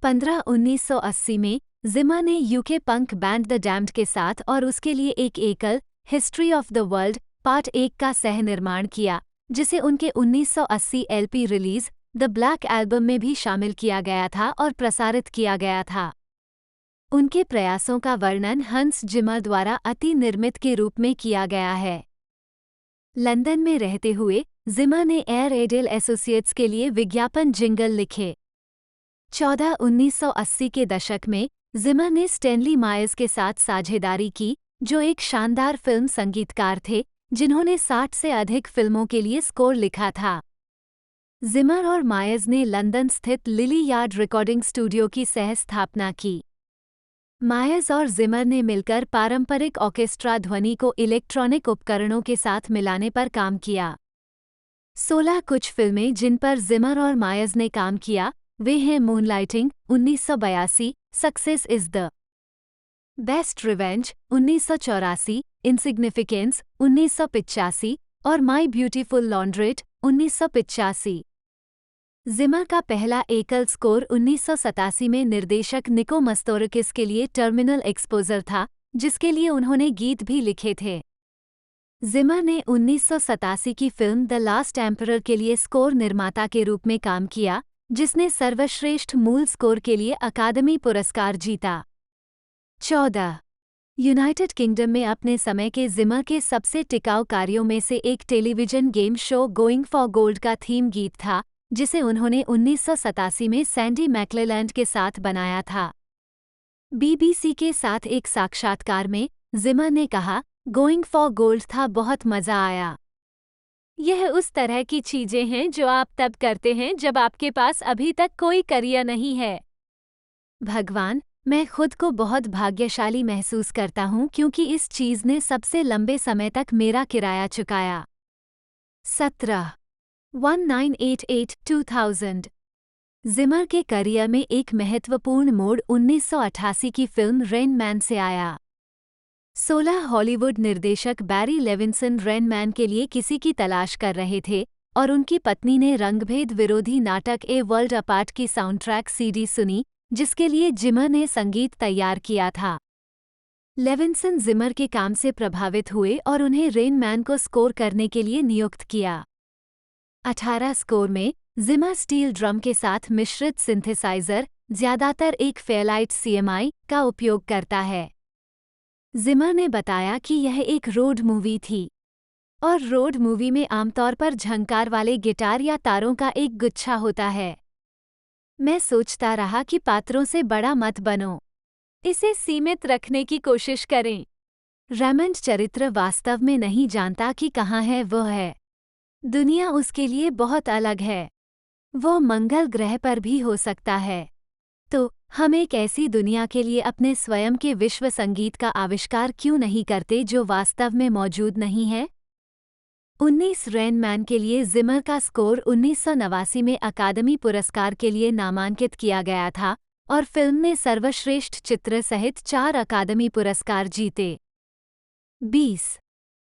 15. 1980 में जिमर ने UK punk band The Damned के साथ और उसके लिए एक एकल History of the World Part 1 का सह निर्माण किया, जिसे उनके 1980 LP release The Black Album में भी शामिल किया गया था और प्रसारित किया गया था। उनके प्रयासों का वर्णन हंस जिमर द्वारा अति निर्मित के रूप में किया गया है। लंदन में रहते हुए जिमर ने एयर एडेल एसोसिएट्स के लिए विज्ञापन जिंगल लिखे। 14. 1980 के दशक में जिमर ने स्टैनली मायर्स के साथ साझेदारी की, जो एक शानदार फिल्म संगीतकार थे जिन्होंने 60 से अधिक फिल्मों के लिए स्कोर लिखा था। जिमर और मायर्स ने लंदन स्थित लिली यार्ड रिकॉर्डिंग स्टूडियो की सह-स्थापना की। मायर्स और जिमर ने मिलकर पारंपरिक ऑर्केस्ट्रा ध्वनि को इलेक्ट्रॉनिक उपकरणों के साथ मिलाने पर काम किया। 16 कुछ फिल्में जिन पर जिमर और मायर्स ने काम किया वे हैं moonlighting 1982, success is the best revenge 1984, insignificance 1985 और माई ब्यूटीफुल लॉन्ड्रेट 1985। जिमर का पहला एकल स्कोर 1987 में निर्देशक निको मस्तोरकिस के लिए टर्मिनल एक्सपोजर था, जिसके लिए उन्होंने गीत भी लिखे थे। जिमर ने 1987 की फिल्म द लास्ट एम्परर के लिए स्कोर निर्माता के रूप में काम किया, जिसने सर्वश्रेष्ठ मूल स्कोर के लिए अकादमी पुरस्कार जीता। 14. यूनाइटेड किंगडम में अपने समय के जिमर के सबसे टिकाऊ कार्यों में से एक television game show going for gold का थीम गीत था, जिसे उन्होंने 1987 में सैंडी मैक्लेलैंड के साथ बनाया था। बीबीसी के साथ एक साक्षात्कार में जिमर ने कहा, गोइंग फॉर गोल्ड था, बहुत मजा आया। यह उस तरह की चीजें हैं जो आप तब करते हैं जब आपके पास अभी तक कोई करियर नहीं है। भगवान, मैं खुद को बहुत भाग्यशाली महसूस करता हूँ क्योंकि इस चीज ने सबसे लंबे समय तक मेरा किराया चुकाया। 1988-2000 जिमर के करियर में एक महत्वपूर्ण मोड़ 1988 की फिल्म रेन मैन से आया। 16 हॉलीवुड निर्देशक बैरी लेविंसन रेन मैन के लिए किसी की तलाश कर रहे थे और उनकी पत्नी ने रंगभेद विरोधी नाटक ए वर्ल्ड अपार्ट की साउंडट्रैक सीडी सुनी, जिसके लिए जिमर ने संगीत तैयार किया था। लेविंसन जिमर के काम से प्रभावित हुए और उन्हें रेन मैन को स्कोर करने के लिए नियुक्त किया। 18 स्कोर में जिमर स्टील ड्रम के साथ मिश्रित सिंथेसाइजर, ज्यादातर एक फेयरलाइट CMI, का उपयोग करता है। जिमर ने बताया कि यह एक रोड मूवी थी और रोड मूवी में आमतौर पर झंकार वाले गिटार या तारों का एक गुच्छा होता है। मैं सोचता रहा कि पात्रों से बड़ा मत बनो, इसे सीमित रखने की कोशिश करें। रेमंड चरित्र वास्तव में नहीं जानता कि कहाँ है वह है। दुनिया उसके लिए बहुत अलग है। वो मंगल ग्रह पर भी हो सकता है। तो हम एक ऐसी दुनिया के लिए अपने स्वयं के विश्व संगीत का आविष्कार क्यों नहीं करते जो वास्तव में मौजूद नहीं है? 19 रेन मैन के लिए जिमर का स्कोर 1989 में अकादमी पुरस्कार के लिए नामांकित किया गया था और फिल्म ने सर्वश्रेष्ठ चित्र सहित 4 अकादमी पुरस्कार जीते। 20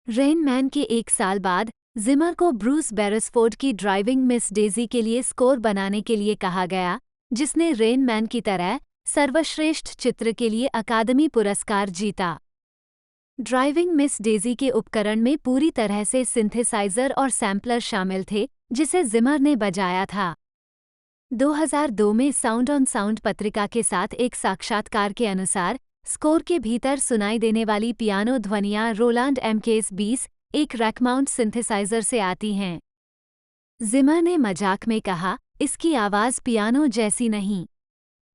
रेन मैन के एक साल बाद जिमर को ब्रूस बेरेसफोर्ड की ड्राइविंग मिस डेजी के लिए स्कोर बनाने के लिए कहा गया, जिसने रेन मैन की तरह सर्वश्रेष्ठ चित्र के लिए अकादमी पुरस्कार जीता। ड्राइविंग मिस डेजी के उपकरण में पूरी तरह से सिंथेसाइजर और सैम्पलर शामिल थे, जिसे जिमर ने बजाया था। 2002 में साउंड ऑन साउंड पत्रिका के साथ एक साक्षात्कार के अनुसार स्कोर के भीतर सुनाई देने वाली पियानो ध्वनियाँ रोलांड MKS-20 एक रैकमाउंट सिंथेसाइजर से आती हैं। जिमर ने मजाक में कहा, इसकी आवाज़ पियानो जैसी नहीं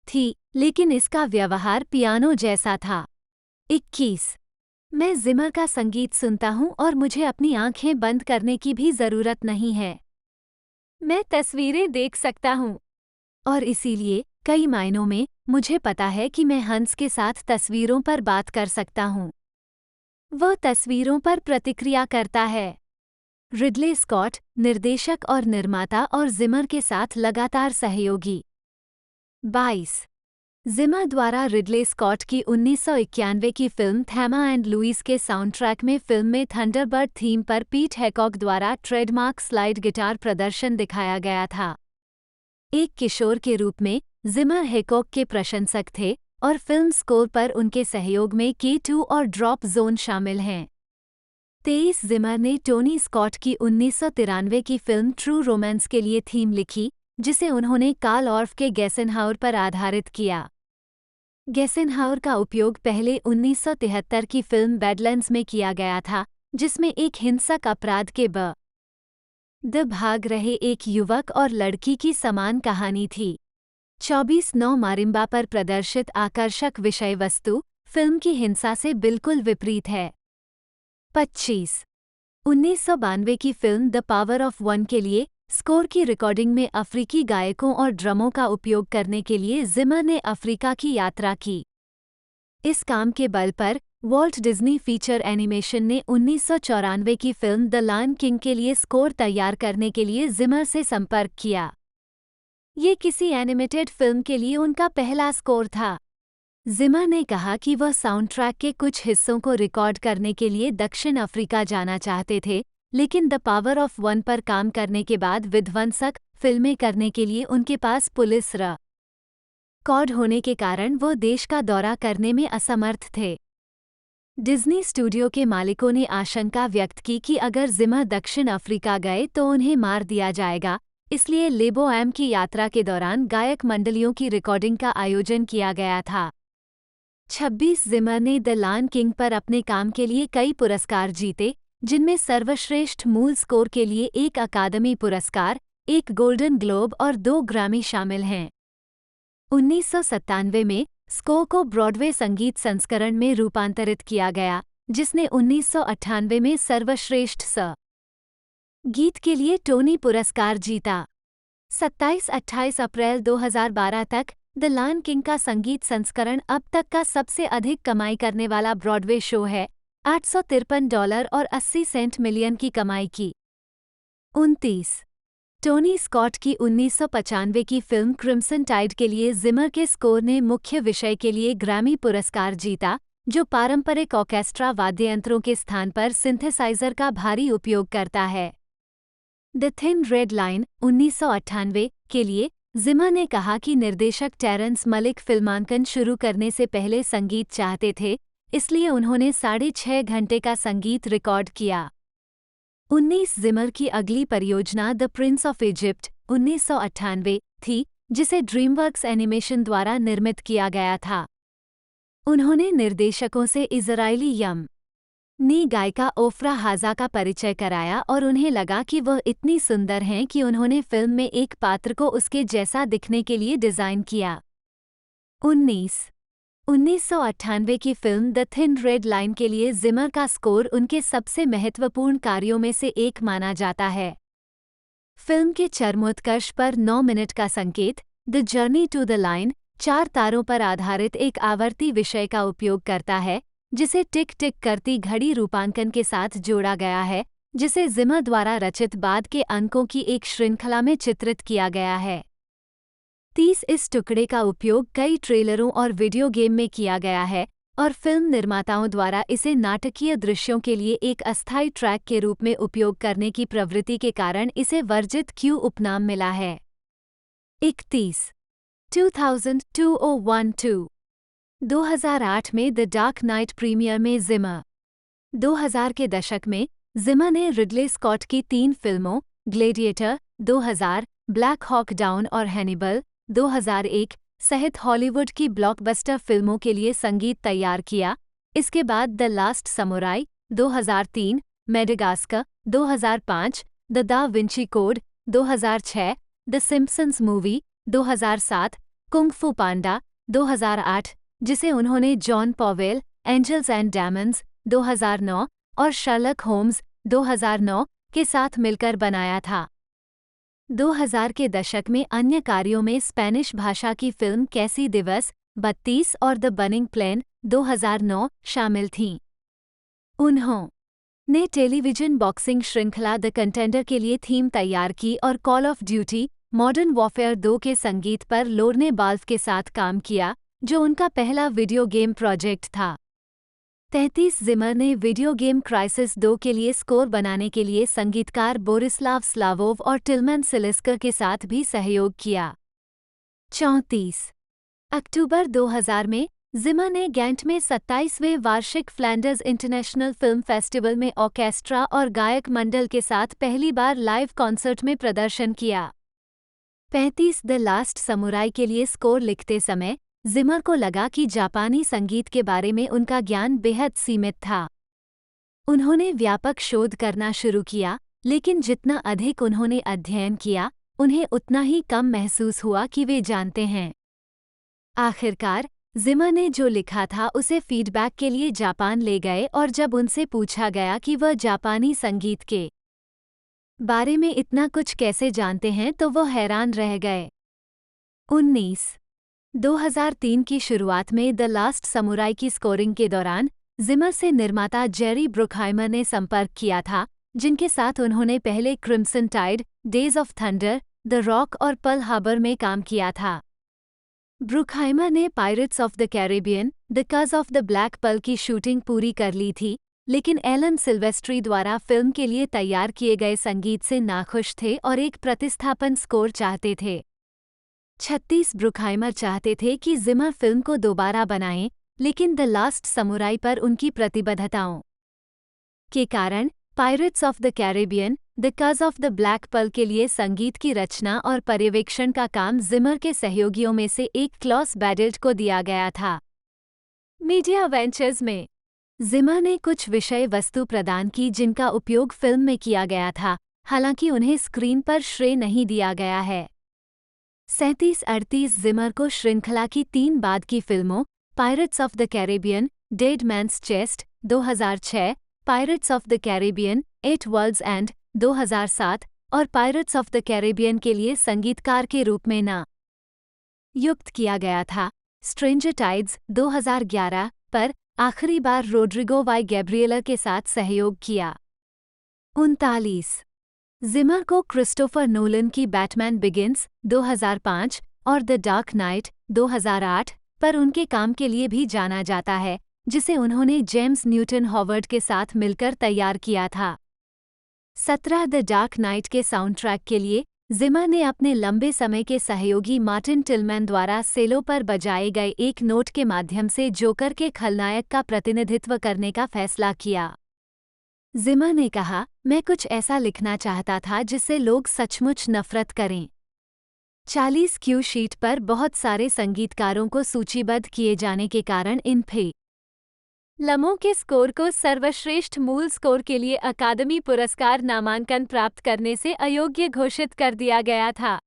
थी, लेकिन इसका व्यवहार पियानो जैसा था। 21 मैं जिमर का संगीत सुनता हूँ और मुझे अपनी आंखें बंद करने की भी ज़रूरत नहीं है। मैं तस्वीरें देख सकता हूँ और इसीलिए कई मायनों में मुझे पता है कि मैं हंस के साथ तस्वीरों पर बात कर सकता हूँ। वह तस्वीरों पर प्रतिक्रिया करता है। रिडले स्कॉट, निर्देशक और निर्माता और जिमर के साथ लगातार सहयोगी। 22 जिमर द्वारा रिडले स्कॉट की 1991 की फिल्म थैमा एंड लुइस के साउंडट्रैक में फिल्म में थंडरबर्ड थीम पर पीट हैकॉक द्वारा ट्रेडमार्क स्लाइड गिटार प्रदर्शन दिखाया गया था। एक किशोर के रूप में जिमर हैकॉक के प्रशंसक थे और फिल्म स्कोर पर उनके सहयोग में K2 और ड्रॉप जोन शामिल हैं। 23 जिमर ने टोनी स्कॉट की 1993 की फिल्म ट्रू रोमांस के लिए थीम लिखी, जिसे उन्होंने कार्ल ऑर्फ के गेसेनहाउर पर आधारित किया। गेसेनहाउर का उपयोग पहले 1973 की फिल्म बैडलैंड्स में किया गया था, जिसमें एक हिंसक अपराध के भाग रहे एक युवक और लड़की की समान कहानी थी। 24/9 मारिम्बा पर प्रदर्शित आकर्षक विषय वस्तु फिल्म की हिंसा से बिल्कुल विपरीत है। 25 1992 की film the power of one के लिए स्कोर की रिकॉर्डिंग में अफ्रीकी गायकों और ड्रमों का उपयोग करने के लिए जिमर ने अफ्रीका की यात्रा की। इस काम के बल पर वॉल्ट डिज्नी फीचर एनिमेशन ने 1994 की फिल्म द लायन किंग के लिए स्कोर तैयार करने के लिए जिमर से संपर्क किया। ये किसी एनिमेटेड फिल्म के लिए उनका पहला स्कोर था। जिमर ने कहा कि वह साउंडट्रैक के कुछ हिस्सों को रिकॉर्ड करने के लिए दक्षिण अफ्रीका जाना चाहते थे, लेकिन द पावर ऑफ वन पर काम करने के बाद विध्वंसक फिल्में करने के लिए उनके पास पुलिस रिकॉर्ड होने के कारण वो देश का दौरा करने में असमर्थ थे। डिज्नी स्टूडियो के मालिकों ने आशंका व्यक्त की कि अगर जिमर दक्षिण अफ्रीका गए तो उन्हें मार दिया जाएगा, इसलिए लेबो एम की यात्रा के दौरान गायक मंडलियों की रिकॉर्डिंग का आयोजन किया गया था। 26 जिमर ने द लायन किंग पर अपने काम के लिए कई पुरस्कार जीते, जिनमें सर्वश्रेष्ठ मूल स्कोर के लिए 1 अकादमी पुरस्कार, 1 गोल्डन ग्लोब और 2 ग्रामी शामिल हैं। 1997 में स्कोर को ब्रॉडवे संगीत संस्करण में रूपांतरित किया गया, जिसने 1998 में सर्वश्रेष्ठ गीत के लिए टोनी पुरस्कार जीता। 27-28 अप्रैल 2012 तक द लायन किंग का संगीत संस्करण अब तक का सबसे अधिक कमाई करने वाला ब्रॉडवे शो है, $853.80 मिलियन की कमाई की। 29 टोनी स्कॉट की 1995 की फिल्म क्रिम्सन टाइड के लिए जिमर के स्कोर ने मुख्य विषय के लिए ग्रैमी पुरस्कार जीता, जो पारंपरिक ऑर्केस्ट्रा वाद्ययंत्रों के स्थान पर सिंथेसाइजर का भारी उपयोग करता है। द थिन रेड लाइन 1998 के लिए जिमर ने कहा कि निर्देशक टेरेंस मलिक फिल्मांकन शुरू करने से पहले संगीत चाहते थे, इसलिए उन्होंने 6.5 घंटे का संगीत रिकॉर्ड किया। 19 जिमर की अगली परियोजना द प्रिंस ऑफ इजिप्ट 1998 थी, जिसे ड्रीमवर्क्स एनिमेशन द्वारा निर्मित किया गया था। उन्होंने निर्देशकों से इज़राइली नी गायिका ओफ्रा हाजा का परिचय कराया और उन्हें लगा कि वह इतनी सुंदर हैं कि उन्होंने फिल्म में एक पात्र को उसके जैसा दिखने के लिए डिज़ाइन किया। 1998 की film the thin red line के लिए जिमर का स्कोर उनके सबसे महत्वपूर्ण कार्यों में से एक माना जाता है। फिल्म के चरमोत्कर्ष पर 9 मिनट का संकेत The Journey to the Line 4 तारों पर आधारित एक आवर्ती विषय का उपयोग करता है, जिसे टिक टिक करती घड़ी रूपांकन के साथ जोड़ा गया है, जिसे जिमर द्वारा रचित बाद के अंकों की एक श्रृंखला में चित्रित किया गया है। 30 इस टुकड़े का उपयोग कई ट्रेलरों और वीडियो गेम में किया गया है और फिल्म निर्माताओं द्वारा इसे नाटकीय दृश्यों के लिए एक अस्थायी ट्रैक के रूप में उपयोग करने की प्रवृत्ति के कारण इसे वर्जित क्यू उपनाम मिला है। 31 2012 2008 में द डार्क नाइट प्रीमियर में जिमर। 2000 के दशक में जिमर ने रिडले स्कॉट की 3 फिल्मों ग्लेडिएटर 2000, ब्लैक हॉक डाउन और हैनिबल 2001 सहित हॉलीवुड की ब्लॉकबस्टर फिल्मों के लिए संगीत तैयार किया। इसके बाद The last Samurai 2003, Madagascar 2005, The Da Vinci Code 2006, The Simpsons Movie 2007, Kung फू पांडा 2008, जिसे उन्होंने John Powell, Angels and Demons 2009 और शर्लक होम्स 2009 के साथ मिलकर बनाया था। 2000 के दशक में अन्य कार्यों में स्पेनिश भाषा की फिल्म कैसी दिवस 32 और द बर्निंग प्लेन 2009 शामिल थीं। उन्होंने टेलीविजन बॉक्सिंग श्रृंखला द कंटेंडर के लिए थीम तैयार की और call of duty modern warfare 2 के संगीत पर लोरने बाल्व के साथ काम किया, जो उनका पहला वीडियो गेम प्रोजेक्ट था। 33 जिमर ने वीडियो गेम क्राइसिस 2 के लिए स्कोर बनाने के लिए संगीतकार बोरिस्लाव स्लावोव और टिल्मन सिलिस्कर के साथ भी सहयोग किया। 34 अक्टूबर 2000 में जिमर ने गेंट में 27वें वार्षिक फ्लैंडर्स इंटरनेशनल फिल्म फेस्टिवल में ऑर्केस्ट्रा और गायक मंडल के साथ पहली बार लाइव कॉन्सर्ट में प्रदर्शन किया। 35 द लास्ट समुराई के लिए स्कोर लिखते समय जिमर को लगा कि जापानी संगीत के बारे में उनका ज्ञान बेहद सीमित था। उन्होंने व्यापक शोध करना शुरू किया, लेकिन जितना अधिक उन्होंने अध्ययन किया, उन्हें उतना ही कम महसूस हुआ कि वे जानते हैं। आखिरकार जिमर ने जो लिखा था उसे फीडबैक के लिए जापान ले गए और जब उनसे पूछा गया कि वह जापानी संगीत के बारे में इतना कुछ कैसे जानते हैं तो वह हैरान रह गए। 19 2003 की शुरुआत में द लास्ट समुराई की स्कोरिंग के दौरान जिमर से निर्माता जेरी ब्रुकहाइमर ने संपर्क किया था, जिनके साथ उन्होंने पहले Crimson Tide, Days of Thunder, The Rock और पर्ल हार्बर में काम किया था। ब्रुकहाइमर ने Pirates of the Caribbean, The Curse of the Black Pearl की शूटिंग पूरी कर ली थी, लेकिन एलन सिल्वेस्ट्री द्वारा फिल्म के लिए तैयार किए गए संगीत से नाखुश थे और एक प्रतिस्थापन स्कोर चाहते थे। 36 ब्रुकहाइमर चाहते थे कि जिमर फिल्म को दोबारा बनाएं, लेकिन द लास्ट समुराई पर उनकी प्रतिबद्धताओं के कारण Pirates of the Caribbean, The Curse of the Black Pearl के लिए संगीत की रचना और पर्यवेक्षण का काम जिमर के सहयोगियों में से एक क्लॉस बैडेल्ट को दिया गया था। मीडिया वेंचर्स में जिमर ने कुछ विषय वस्तु प्रदान की जिनका उपयोग फिल्म में किया गया था, हालांकि उन्हें स्क्रीन पर श्रेय नहीं दिया गया है। 37-38 जिमर को श्रृंखला की 3 बाद की फिल्मों Pirates of the Caribbean, Dead Man's Chest 2006, Pirates of the Caribbean, 8 World's End 2007 और पायरेट्स ऑफ द कैरेबियन के लिए संगीतकार के रूप में नियुक्त किया गया था। स्ट्रेंजर टाइड्स 2011 पर आखिरी बार रोड्रिगो वाई गैब्रिएला के साथ सहयोग किया। 39 जिमर को क्रिस्टोफर नोलन की बैटमैन बिगिंस 2005 और द डार्क नाइट 2008 पर उनके काम के लिए भी जाना जाता है, जिसे उन्होंने जेम्स न्यूटन हॉवर्ड के साथ मिलकर तैयार किया था। 17 द डार्क नाइट के साउंडट्रैक के लिए जिमर ने अपने लंबे समय के सहयोगी मार्टिन टिलमैन द्वारा सेलो पर बजाए गए एक नोट के माध्यम से जोकर के खलनायक का प्रतिनिधित्व करने का फैसला किया। जिमर ने कहा, मैं कुछ ऐसा लिखना चाहता था जिससे लोग सचमुच नफरत करें। 40 क्यू शीट पर बहुत सारे संगीतकारों को सूचीबद्ध किए जाने के कारण इन फिल्मों के स्कोर को सर्वश्रेष्ठ मूल स्कोर के लिए अकादमी पुरस्कार नामांकन प्राप्त करने से अयोग्य घोषित कर दिया गया था।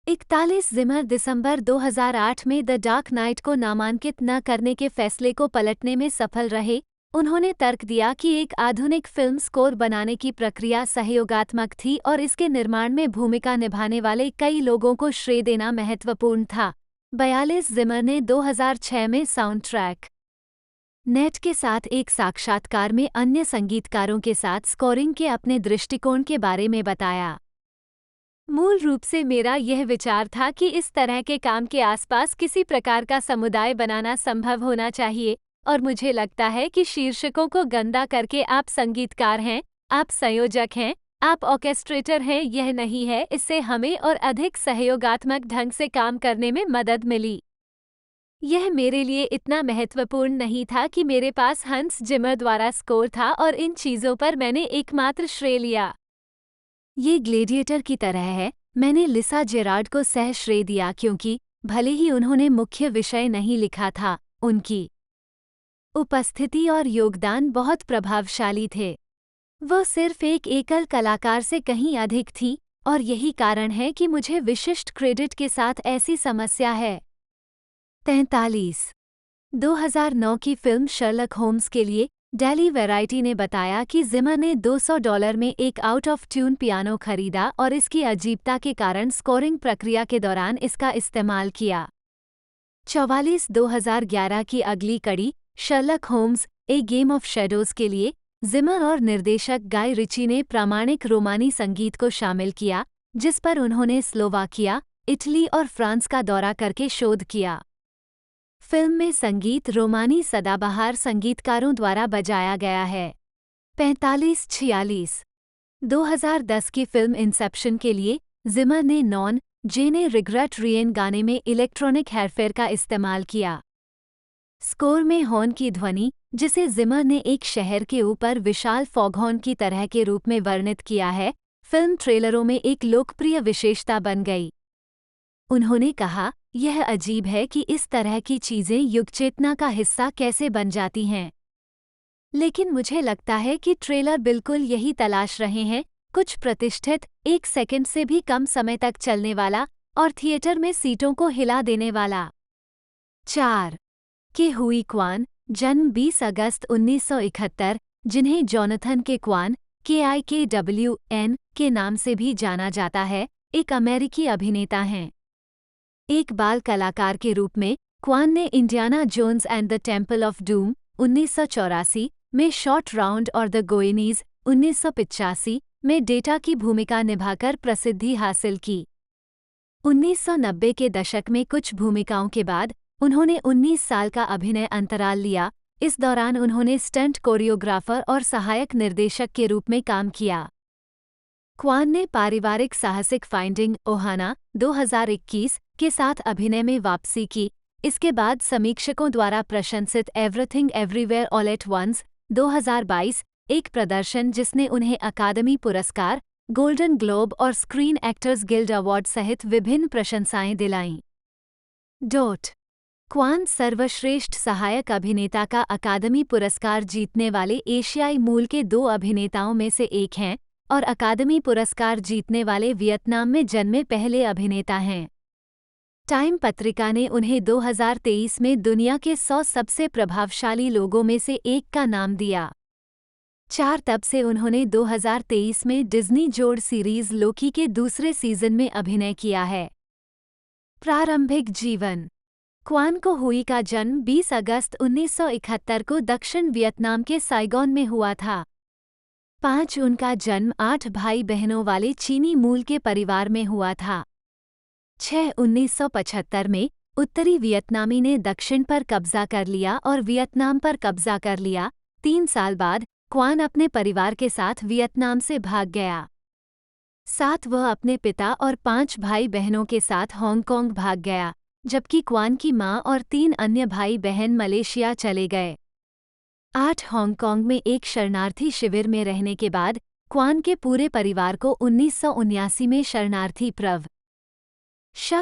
41 जिमर दिसंबर 2008 में द डार्क नाइट को नामांकित न करने के फैसले को पलटने में सफल रहे। उन्होंने तर्क दिया कि एक आधुनिक फिल्म स्कोर बनाने की प्रक्रिया सहयोगात्मक थी और इसके निर्माण में भूमिका निभाने वाले कई लोगों को श्रेय देना महत्वपूर्ण था। 42 जिमर ने 2006 में साउंडट्रैक नेट के साथ एक साक्षात्कार में अन्य संगीतकारों के साथ स्कोरिंग के अपने दृष्टिकोण के बारे में बताया। मूल रूप से मेरा यह विचार था कि इस तरह के काम के आसपास किसी प्रकार का समुदाय बनाना संभव होना चाहिए, और मुझे लगता है कि शीर्षकों को गंदा करके आप संगीतकार हैं, आप संयोजक हैं, आप ऑर्केस्ट्रेटर हैं, यह नहीं है। इससे हमें और अधिक सहयोगात्मक ढंग से काम करने में मदद मिली। यह मेरे लिए इतना महत्वपूर्ण नहीं था कि मेरे पास हंस जिमर द्वारा स्कोर था और इन चीज़ों पर मैंने एकमात्र श्रेय लिया। ये ग्लेडिएटर की तरह है। मैंने लिसा जेरार्ड को सह श्रेय दिया क्योंकि भले ही उन्होंने मुख्य विषय नहीं लिखा था, उनकी उपस्थिति और योगदान बहुत प्रभावशाली थे। वह सिर्फ एक एकल कलाकार से कहीं अधिक थी, और यही कारण है कि मुझे विशिष्ट क्रेडिट के साथ ऐसी समस्या है। 43 2009 की फिल्म शर्लक होम्स के लिए डेली वैरायटी ने बताया कि जिमर ने $200 में एक आउट ऑफ ट्यून पियानो खरीदा और इसकी अजीबता के कारण स्कोरिंग प्रक्रिया के दौरान इसका इस्तेमाल किया। 44 2011 की अगली कड़ी Sherlock Holmes A Game of Shadows के लिए जिमर और निर्देशक गाय रिची ने प्रामाणिक रोमानी संगीत को शामिल किया, जिस पर उन्होंने स्लोवाकिया, इटली और फ्रांस का दौरा करके शोध किया। फिल्म में संगीत रोमानी सदाबहार संगीतकारों द्वारा बजाया गया है। 45-46 2010 की फिल्म इंसेप्शन के लिए जिमर ने नॉन जेने रिग्रेट रियन गाने में इलेक्ट्रॉनिक हेरफेर का इस्तेमाल किया। स्कोर में हॉर्न की ध्वनि, जिसे जिमर ने एक शहर के ऊपर विशाल फॉगहॉर्न की तरह के रूप में वर्णित किया है, फिल्म ट्रेलरों में एक लोकप्रिय विशेषता बन गई। उन्होंने कहा, यह अजीब है कि इस तरह की चीजें युगचेतना का हिस्सा कैसे बन जाती हैं। लेकिन मुझे लगता है कि ट्रेलर बिल्कुल यही तलाश रहे हैं, कुछ प्रतिष्ठित, 1 सेकंड से भी कम समय तक चलने वाला और थिएटर में सीटों को हिला देने वाला। 4 के हुई क्वान, जन्म 20 अगस्त 1971, जिन्हें जोनाथन के क्वान KIKWN के नाम से भी जाना जाता है, एक अमेरिकी अभिनेता हैं। एक बाल कलाकार के रूप में क्वान ने Indiana Jones and the Temple of Doom 1984 में, शॉर्ट राउंड और द गोएनीज 1985 में डेटा की भूमिका निभाकर प्रसिद्धि हासिल की। 1990 के दशक में कुछ भूमिकाओं के बाद उन्होंने 19 साल का अभिनय अंतराल लिया। इस दौरान उन्होंने स्टंट कोरियोग्राफर और सहायक निर्देशक के रूप में काम किया। क्वान ने पारिवारिक साहसिक फाइंडिंग ओहाना 2021 के साथ अभिनय में वापसी की। इसके बाद समीक्षकों द्वारा प्रशंसित Everything Everywhere All at Once 2022, एक प्रदर्शन जिसने उन्हें अकादमी पुरस्कार, गोल्डन ग्लोब और स्क्रीन एक्टर्स गिल्ड अवार्ड सहित विभिन्न प्रशंसाएं दिलाईं। क्वान सर्वश्रेष्ठ सहायक अभिनेता का अकादमी पुरस्कार जीतने वाले एशियाई मूल के 2 अभिनेताओं में से एक हैं और अकादमी पुरस्कार जीतने वाले वियतनाम में जन्मे पहले अभिनेता हैं। टाइम पत्रिका ने उन्हें 2023 में दुनिया के 100 सबसे प्रभावशाली लोगों में से एक का नाम दिया। 4 तब से उन्होंने 2023 में डिज्नी जोड़ सीरीज लोकी के दूसरे सीजन में अभिनय किया है। प्रारंभिक जीवन। क्वान को हुई का जन्म 20 अगस्त 1971 को दक्षिण वियतनाम के साइगोन में हुआ था। 5 उनका जन्म 8 भाई बहनों वाले चीनी मूल के परिवार में हुआ था। 6 1975 में उत्तरी वियतनामी ने दक्षिण पर कब्जा कर लिया और वियतनाम पर कब्जा कर लिया। 3 साल बाद क्वान अपने परिवार के साथ वियतनाम से भाग गया। 7 वह अपने पिता और 5 भाई बहनों के साथ हांगकांग भाग गया, जबकि क्वान की मां और 3 अन्य भाई बहन मलेशिया चले गए। 8 हांगकांग में एक शरणार्थी शिविर में रहने के बाद क्वान के पूरे परिवार को 1979 में शरणार्थी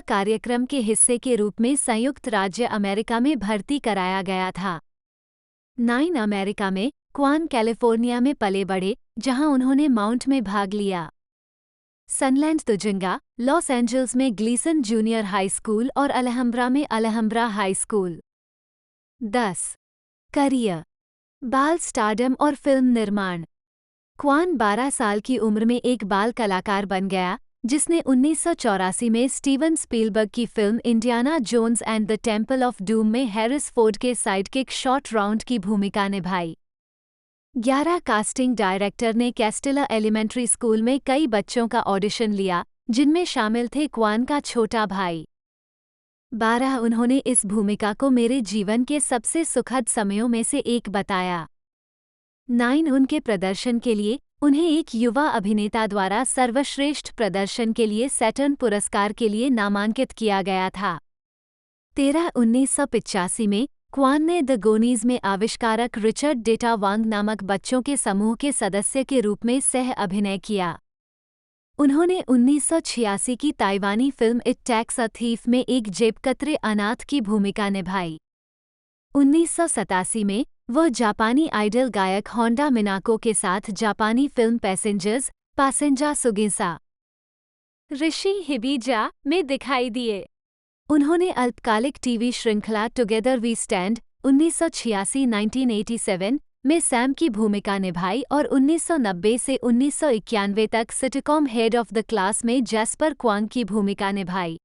कार्यक्रम के हिस्से के रूप में संयुक्त राज्य अमेरिका में भर्ती कराया गया था। 9 अमेरिका में क्वान कैलिफोर्निया में पले बढ़े, जहां उन्होंने माउंट में भाग लिया। सनलैंड तुजिंगा, लॉस एंजल्स में ग्लीसन जूनियर हाई स्कूल और अलहम्ब्रा में अलहम्ब्रा हाई स्कूल। 10 करियर। बाल स्टारडम और फिल्म निर्माण। क्वान 12 साल की उम्र में एक बाल कलाकार बन गया, जिसने 1984 में स्टीवन स्पीलबर्ग की film Indiana Jones and the Temple of Doom में हैरिस फोर्ड के साइडकिक शॉर्ट राउंड की भूमिका निभाई। 11 कास्टिंग डायरेक्टर ने कैस्टिला एलिमेंट्री स्कूल में कई बच्चों का ऑडिशन लिया, जिनमें शामिल थे क्वान का छोटा भाई। 12 उन्होंने इस भूमिका को मेरे जीवन के सबसे सुखद समयों में से एक बताया। 9 उनके प्रदर्शन के लिए उन्हें एक युवा अभिनेता द्वारा सर्वश्रेष्ठ प्रदर्शन के लिए सैटर्न पुरस्कार के लिए नामांकित किया गया था। 13 1985 में क्वान ने द गोनीज में आविष्कारक रिचर्ड डेटा वांग नामक बच्चों के समूह के सदस्य के रूप में सह अभिनय किया। उन्होंने 1986 की ताइवानी film it takes a thief में एक जेबकतरे अनाथ की भूमिका निभाई। 1987 में वह जापानी आइडल गायक होंडा मिनाको के साथ जापानी फिल्म पैसेंजा सुगिसा ऋषि हिबिजा में दिखाई दिए। उन्होंने अल्पकालिक टीवी श्रृंखला टुगेदर वी स्टैंड 1986-1987 में सैम की भूमिका निभाई और 1990 से 1991 तक sitcom head of the class में जैस्पर क्वांग की भूमिका निभाई।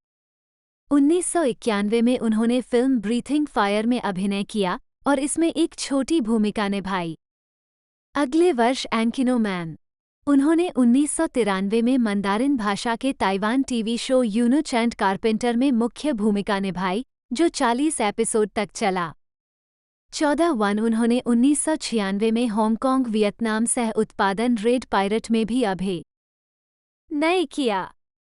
1991 में उन्होंने फिल्म ब्रीथिंग फायर में अभिनय किया और इसमें एक छोटी भूमिका निभाई। अगले वर्ष एंकिनो मैन। उन्होंने 1993 में मंदारिन भाषा के Taiwan TV show eunuch and carpenter में मुख्य भूमिका निभाई, जो 40 एपिसोड तक चला। 14 उन्होंने 1996 में हांगकांग वियतनाम सह उत्पादन रेड पायरट में भी अभिनय किया।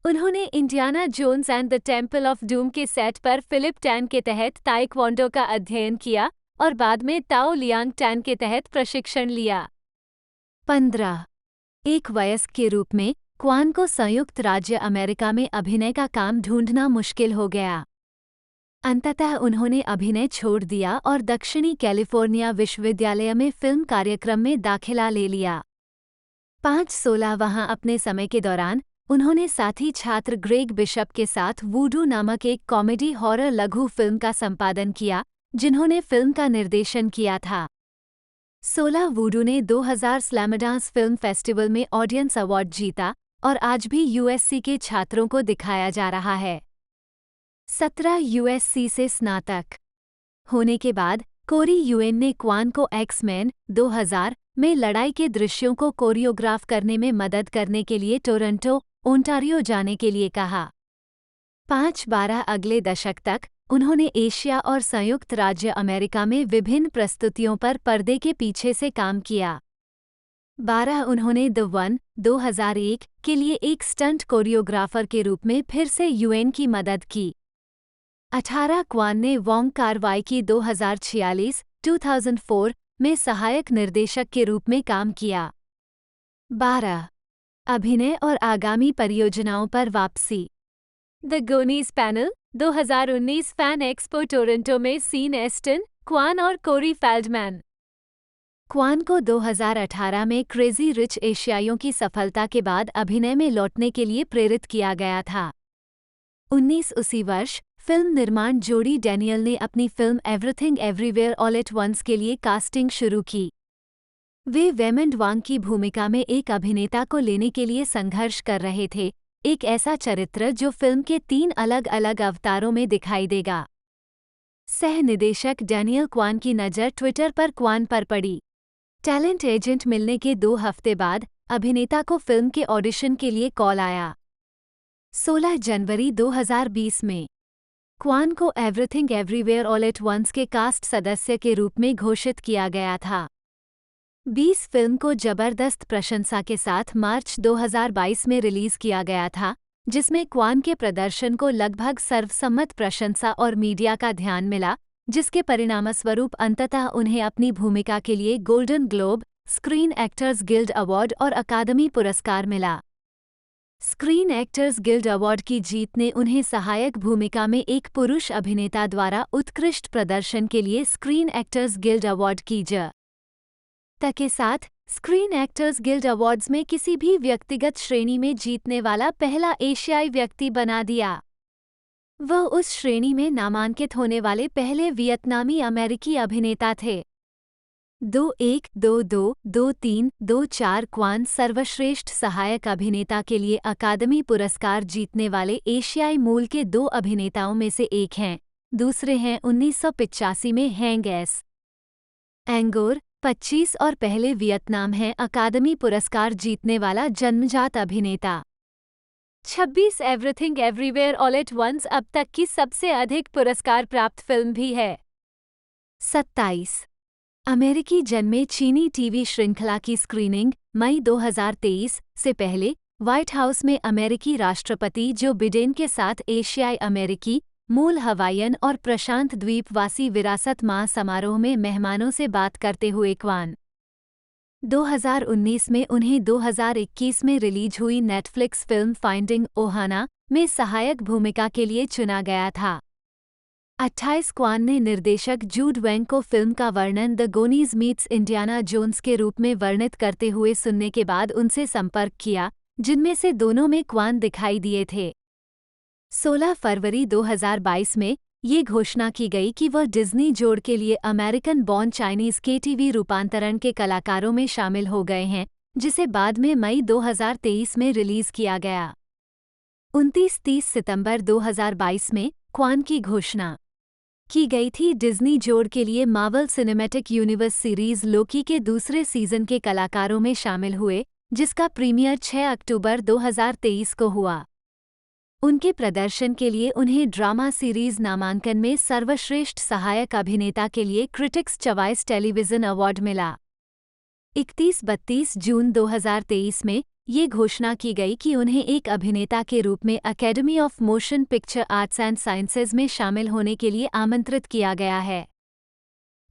उन्होंने Indiana Jones and the Temple of Doom के सेट पर फिलिप टैन के तहत ताइक्वांडो का अध्ययन किया और बाद में ताओ लियांग टैन के तहत प्रशिक्षण लिया। 15 एक वयस्क के रूप में क्वान को संयुक्त राज्य अमेरिका में अभिनय का काम ढूंढना मुश्किल हो गया। अंततः उन्होंने अभिनय छोड़ दिया और दक्षिणी कैलिफोर्निया विश्वविद्यालय में फिल्म कार्यक्रम में दाखिला ले लिया। 5-16 वहां अपने समय के दौरान उन्होंने साथी छात्र ग्रेग बिशप के साथ वूडू नामक एक कॉमेडी हॉरर लघु फिल्म का संपादन किया, जिन्होंने फिल्म का निर्देशन किया था। 16 वूडू ने 2000 स्लैमडांस फिल्म फेस्टिवल में ऑडियंस अवार्ड जीता और आज भी यूएससी के छात्रों को दिखाया जा रहा है। 17 यूएससी से स्नातक होने के बाद कोरी यूएन ने क्वान को एक्स-मैन 2000 में लड़ाई के दृश्यों को कोरियोग्राफ करने में मदद करने के लिए टोरंटो, ओंटारियो जाने के लिए कहा। 5-12 अगले दशक तक उन्होंने एशिया और संयुक्त राज्य अमेरिका में विभिन्न प्रस्तुतियों पर पर्दे के पीछे से काम किया। 12 उन्होंने द वन 2001 के लिए एक स्टंट कोरियोग्राफर के रूप में फिर से यूएन की मदद की। 18 क्वान ने वोंग कार-वाई की 2004 में सहायक निर्देशक के रूप में काम किया। 12 अभिनय और आगामी परियोजनाओं पर वापसी। The Goonies panel 2019 fan expo Toronto में सीन एस्टन, क्वान और कोरी फेल्डमैन। क्वान को 2018 में क्रेजी रिच एशियाइयों की सफलता के बाद अभिनय में लौटने के लिए प्रेरित किया गया था। 19 उसी वर्ष फिल्म निर्माण जोड़ी डैनियल ने अपनी film Everything Everywhere All at Once के लिए कास्टिंग शुरू की। वे वेमेंड वांग की भूमिका में एक अभिनेता को लेने के लिए संघर्ष कर रहे थे, एक ऐसा चरित्र जो फिल्म के 3 अलग अलग अवतारों में दिखाई देगा। सह निदेशक डैनियल क्वान की नज़र ट्विटर पर क्वान पर पड़ी। टैलेंट एजेंट मिलने के 2 हफ्ते बाद अभिनेता को फिल्म के ऑडिशन के लिए कॉल आया। 16 जनवरी 2020 में क्वान को Everything Everywhere All at Once के कास्ट सदस्य के रूप में घोषित किया गया था। 20 फिल्म को जबरदस्त प्रशंसा के साथ मार्च 2022 में रिलीज किया गया था, जिसमें क्वान के प्रदर्शन को लगभग सर्वसम्मत प्रशंसा और मीडिया का ध्यान मिला, जिसके परिणामस्वरूप अंततः उन्हें अपनी भूमिका के लिए golden globe, screen Actors Guild award और अकादमी पुरस्कार मिला। स्क्रीन एक्टर्स गिल्ड अवार्ड की जीत ने उन्हें सहायक भूमिका में एक पुरुष अभिनेता द्वारा उत्कृष्ट प्रदर्शन के लिए स्क्रीन एक्टर्स गिल्ड अवार्ड की के साथ स्क्रीन एक्टर्स गिल्ड अवार्ड्स में किसी भी व्यक्तिगत श्रेणी में जीतने वाला पहला एशियाई व्यक्ति बना दिया। वह उस श्रेणी में नामांकित होने वाले पहले वियतनामी अमेरिकी अभिनेता थे। 2-1, 2-2, 2-3, 2-4 क्वान सर्वश्रेष्ठ सहायक अभिनेता के लिए अकादमी पुरस्कार जीतने वाले एशियाई मूल के 2 अभिनेताओं में से एक हैं। दूसरे हैं 1985 में हैंग एस एंगोर 25 और पहले वियतनाम हैं अकादमी पुरस्कार जीतने वाला जन्मजात अभिनेता। 26 Everything Everywhere All at Once अब तक की सबसे अधिक पुरस्कार प्राप्त फिल्म भी है। 27 अमेरिकी जन्मे चीनी टीवी श्रृंखला की स्क्रीनिंग मई 2023 से पहले व्हाइट हाउस में अमेरिकी राष्ट्रपति जो बिडेन के साथ एशियाई अमेरिकी, मूल हवाईयन और प्रशांत द्वीपवासी विरासत माह समारोह में मेहमानों से बात करते हुए क्वान 2019 में उन्हें 2021 में रिलीज हुई नेटफ्लिक्स फिल्म फाइंडिंग ओहाना में सहायक भूमिका के लिए चुना गया था। 28 क्वान ने निर्देशक जूड वेंग को फिल्म का वर्णन द गोनीज मीट्स इंडियाना जोन्स के रूप में वर्णित करते हुए सुनने के बाद उनसे संपर्क किया, जिनमें से दोनों में क्वान दिखाई दिए थे। 16 फरवरी 2022 में ये घोषणा की गई कि वह डिज्नी जोड़ के लिए अमेरिकन बॉर्न चाइनीज केटीवी रूपांतरण के कलाकारों में शामिल हो गए हैं, जिसे बाद में मई 2023 में रिलीज किया गया। 29-30 सितंबर 2022 में क्वान की घोषणा की गई थी डिज्नी जोड़ के लिए मार्वल सिनेमैटिक यूनिवर्स सीरीज लोकी के दूसरे सीजन के कलाकारों में शामिल हुए, जिसका प्रीमियर 6 अक्टूबर 2023 को हुआ। उनके प्रदर्शन के लिए उन्हें ड्रामा सीरीज नामांकन में सर्वश्रेष्ठ सहायक अभिनेता के लिए क्रिटिक्स चॉइस टेलीविजन अवार्ड मिला। 31-32 जून 2023 में ये घोषणा की गई कि उन्हें एक अभिनेता के रूप में academy of motion picture arts and sciences में शामिल होने के लिए आमंत्रित किया गया है।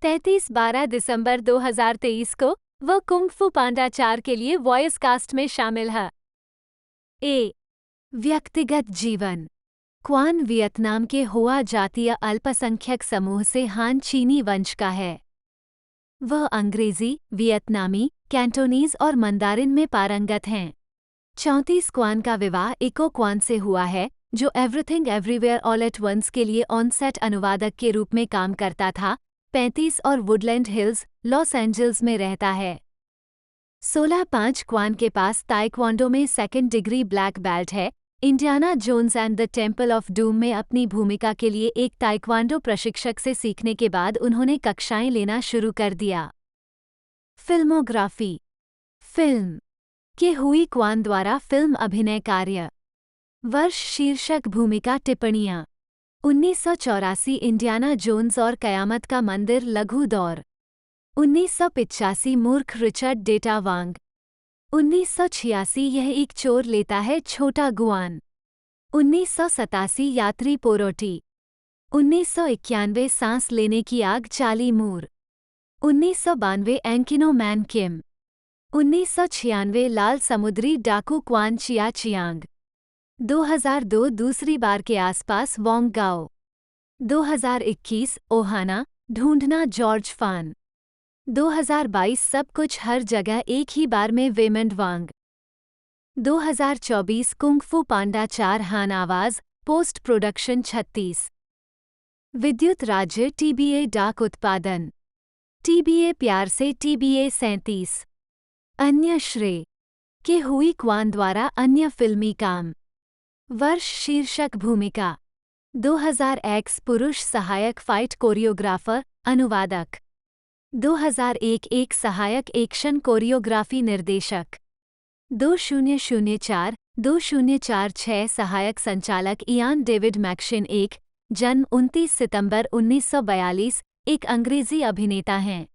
33-12 दिसंबर 2023 को वह कुंग फू पांडा 4 के लिए वॉइस कास्ट में शामिल है। व्यक्तिगत जीवन क्वान वियतनाम के होआ जातीय अल्पसंख्यक समूह से हान चीनी वंश का है। वह अंग्रेजी, वियतनामी, कैंटोनीज और मंदारिन में पारंगत हैं। 34 क्वान का विवाह इको क्वान से हुआ है, जो Everything Everywhere All at Once के लिए ऑन-सेट अनुवादक के रूप में काम करता था। 35 और वुडलैंड हिल्स, लॉस एंजल्स में रहता है। 16-5 क्वान के पास ताइक्वांडो में 2nd डिग्री ब्लैक बेल्ट है। Indiana Jones and the Temple of Doom में अपनी भूमिका के लिए एक ताइक्वांडो प्रशिक्षक से सीखने के बाद उन्होंने कक्षाएं लेना शुरू कर दिया। फिल्मोग्राफी फिल्म के हुई क्वान द्वारा फिल्म अभिनय कार्य। वर्ष शीर्षक भूमिका टिप्पणियाँ 1984 इंडियाना जोन्स और कयामत का मंदिर लघु दौर। 1985 मूर्ख रिचर्ड डेटा वांग। 1986 यह एक चोर लेता है छोटा गुआन। 1987 यात्री पोरोटी। 1991 सांस लेने की आग चार्ली मूर। 1992 एंकिनो मैन किम। 1996 लाल समुद्री डाकू क्वान चिया चियांग। 2002 दूसरी बार के आसपास वोंग गाओ। 2021 ओहाना ढूंढना जॉर्ज फान। 2022 सब कुछ हर जगह एक ही बार में वेमेंड वांग। 2024 कुंग फू पांडा 4 हान आवाज पोस्ट प्रोडक्शन 36। विद्युत राज्य TBA डाक उत्पादन, TBA प्यार से TBA 37। अन्य श्रेय के हुई क्वान द्वारा अन्य फिल्मी काम। वर्ष शीर्षक भूमिका 2000 पुरुष सहायक फाइट कोरियोग्राफर अनुवादक 2001 एक सहायक एक्शन कोरियोग्राफी निर्देशक 2004-2046 सहायक संचालक इयान डेविड मैक्शिन एक जन्म 29 सितंबर 1942 एक अंग्रेजी अभिनेता हैं।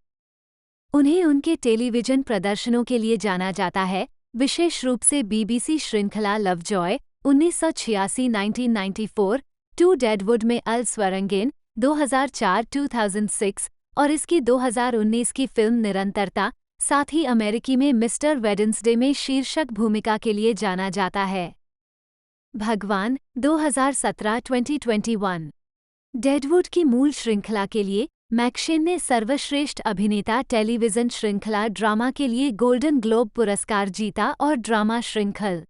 उन्हें उनके टेलीविजन प्रदर्शनों के लिए जाना जाता है, विशेष रूप से BBC श्रृंखला लवजॉय 1986-1994, टू डेडवुड में अल स्वरंगेन 2004-2006 और इसकी 2019 की फिल्म निरंतरता, साथ ही अमेरिकी में मिस्टर वेडनेसडे में शीर्षक भूमिका के लिए जाना जाता है। भगवान 2017-2021 डेडवुड की मूल श्रृंखला के लिए मैक्शिन ने सर्वश्रेष्ठ अभिनेता टेलीविजन श्रृंखला ड्रामा के लिए गोल्डन ग्लोब पुरस्कार जीता और ड्रामा श्रृंखल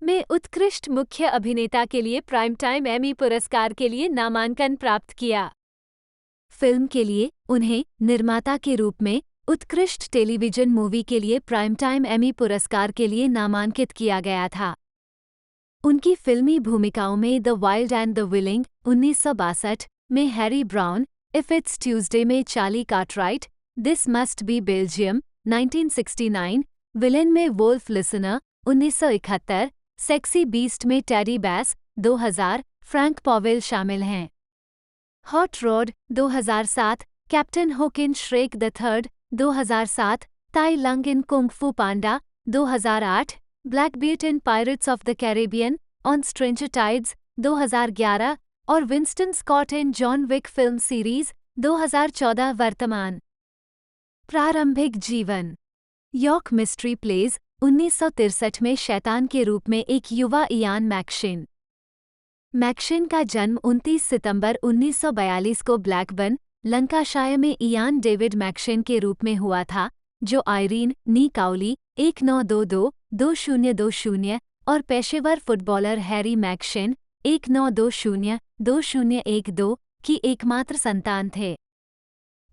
में उत्कृष्ट मुख्य अभिनेता के लिए प्राइम टाइम एमी पुरस्कार के लिए नामांकन प्राप्त किया। फिल्म के लिए उन्हें निर्माता के रूप में उत्कृष्ट टेलीविजन मूवी के लिए प्राइम टाइम एमी पुरस्कार के लिए नामांकित किया गया था। उनकी फिल्मी भूमिकाओं में the wild and the willing 1962 में Harry Brown, if it's Tuesday में Charlie Cartwright, this must be Belgium 1969, villain में वोल्फ लिसनर 1971, सेक्सी बीस्ट में टेडी बैस 2000, फ्रैंक पॉवेल शामिल हैं। हॉट रॉड 2007, कैप्टन होक इन श्रेक द थर्ड 2007, ताई lung in kung फू पांडा 2008, Blackbeard in pirates of the Caribbean, on stranger tides 2011 और Winston Scott in John Wick film series 2014 वर्तमान। प्रारंभिक जीवन यॉर्क मिस्ट्री प्लेज 1963 में शैतान के रूप में एक युवा इयान मैक्शिन। मैक्शिन का जन्म 29 सितंबर 1942 को ब्लैकबर्न, लंकाशायर में इयान डेविड मैक्शिन के रूप में हुआ था, जो आयरीन नी काउली 1922-2020 और पेशेवर फुटबॉलर हैरी मैक्शिन 1920-2012 की एकमात्र संतान थे।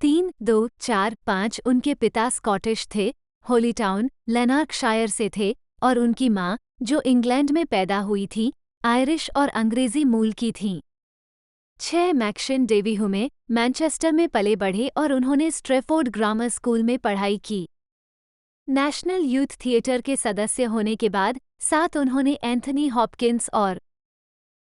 3, 2, 4, 5 उनके पिता स्कॉटिश थे, होलीटाउन, लैनार्कशायर से थे, और उनकी माँ, जो इंग्लैंड में पैदा हुई थी, आयरिश और अंग्रेजी मूल की थीं। 6 मैक्शिन डेवीहू में मैनचेस्टर में पले बढ़े और उन्होंने स्ट्रेफोर्ड ग्रामर स्कूल में पढ़ाई की। नेशनल यूथ थिएटर के सदस्य होने के बाद 7 उन्होंने एंथनी हॉपकिंस और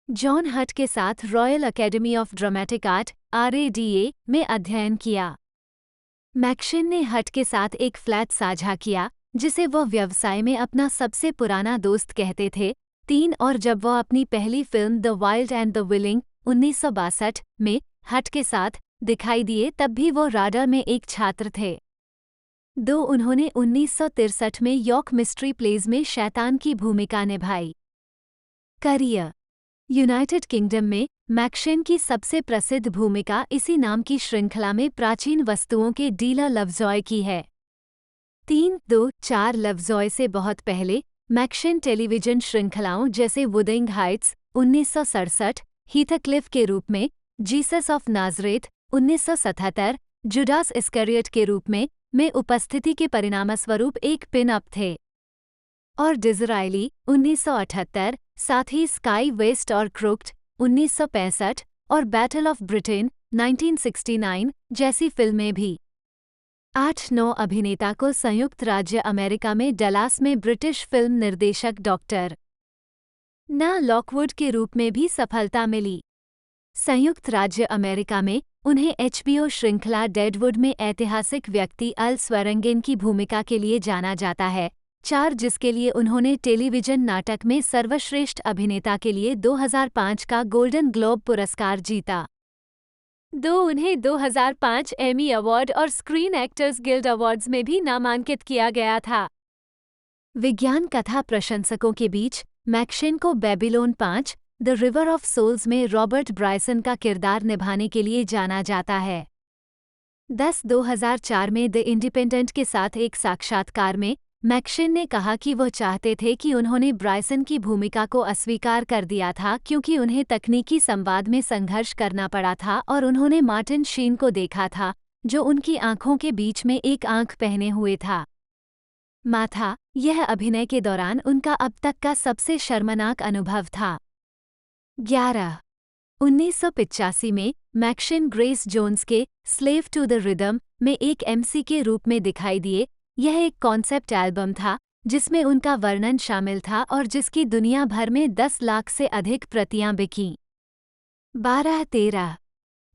जॉन हट के साथ royal academy of dramatic art RADA में अध्ययन किया। मैक्शिन ने हट के साथ एक फ्लैट साझा किया, जिसे वह व्यवसाय में अपना सबसे पुराना दोस्त कहते थे। 3 और जब वह अपनी पहली film the wild and the willing 1962 में हट के साथ दिखाई दिए, तब भी वो राडा में एक छात्र थे। 2 उन्होंने 1963 में यॉर्क मिस्ट्री प्लेज में शैतान की भूमिका निभाई। करियर यूनाइटेड किंगडम में मैक्शिन की सबसे प्रसिद्ध भूमिका इसी नाम की श्रृंखला में प्राचीन वस्तुओं के डीलर लवजॉय की है। 3, 2, 4 लवजॉय से बहुत पहले मैक्शिन टेलीविजन श्रृंखलाओं जैसे वुदिंग हाइट्स 1967, हीथक्लिफ के रूप में, जीसस ऑफ नाजरेथ 1977, जुडास इस्करियट के रूप में उपस्थिति के परिणामस्वरूप एक पिन अप थे, और डिज़राइली 1978, साथ ही स्काई वेस्ट और क्रुक्ड 1965 और बैटल ऑफ ब्रिटेन 1969 जैसी फिल्में भी। 8-9 अभिनेता को संयुक्त राज्य अमेरिका में डलास में ब्रिटिश फिल्म निर्देशक डॉक्टर ना लॉकवुड के रूप में भी सफलता मिली। संयुक्त राज्य अमेरिका में उन्हें HBO श्रृंखला डेडवुड में ऐतिहासिक व्यक्ति अल स्वरंगेन की भूमिका के लिए जाना जाता है। 4 जिसके लिए उन्होंने टेलीविजन नाटक में सर्वश्रेष्ठ अभिनेता के लिए 2005 का गोल्डन ग्लोब पुरस्कार जीता। 2 उन्हें 2005 एमी अवार्ड और स्क्रीन एक्टर्स गिल्ड अवार्ड्स में भी नामांकित किया गया था। विज्ञान कथा प्रशंसकों के बीच मैक्शिन को Babylon 5 The River of Souls में रॉबर्ट ब्रायसन का किरदार निभाने के लिए जाना जाता है। 10 2004 में द इंडिपेंडेंट के साथ एक साक्षात्कार में मैक्शिन ने कहा कि वो चाहते थे कि उन्होंने ब्रायसन की भूमिका को अस्वीकार कर दिया था क्योंकि उन्हें तकनीकी संवाद में संघर्ष करना पड़ा था और उन्होंने मार्टिन शीन को देखा था, जो उनकी आंखों के बीच में एक आंख पहने हुए था। माथा, यह अभिनय के दौरान उनका अब तक का सबसे शर्मनाक अनुभव था। 11 1985 में मैक्शिन ग्रेस जोन्स के स्लेव टू द रिदम में एक एमसी के रूप में दिखाई दिए। यह एक कॉन्सेप्ट एल्बम था जिसमें उनका वर्णन शामिल था और जिसकी दुनिया भर में 10 लाख से अधिक प्रतियां बिकीं। 12-13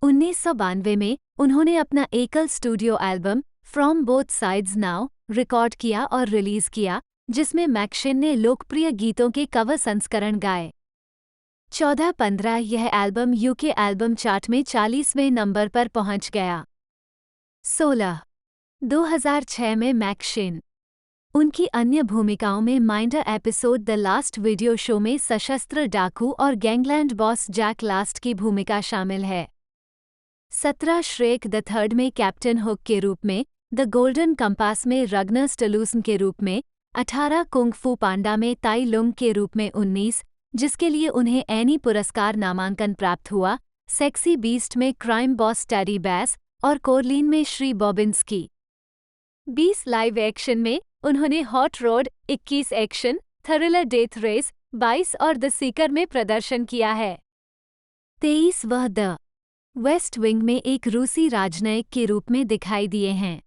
1992 में उन्होंने अपना एकल studio album from both sides now record किया और रिलीज किया, जिसमें मैक्शिन ने लोकप्रिय गीतों के कवर संस्करण गाए। 14-15 यह एल्बम यूके एल्बम चार्ट में 40वें नंबर पर पहुंच गया। 16 2006 में मैक्शिन उनकी अन्य भूमिकाओं में minder episode the last video show में सशस्त्र डाकू और गैंगलैंड बॉस जैक लास्ट की भूमिका शामिल है। 17 श्रेक द थर्ड में कैप्टन हुक के रूप में, द गोल्डन कंपास में रग्नर स्टलूसन के रूप में, 18 कुंग फू पांडा में ताई लुंग के रूप में, 19 जिसके लिए उन्हें एनी पुरस्कार नामांकन प्राप्त हुआ, सेक्सी बीस्ट में क्राइम बॉस टेडी बैस और कोरलीन में श्री बॉबिन्स्की। 20 लाइव एक्शन में उन्होंने Hot Rod, 21 action thriller Death Race, 22 और द सीकर में प्रदर्शन किया है। 23 वह द वेस्ट विंग में एक रूसी राजनयिक के रूप में दिखाई दिए हैं।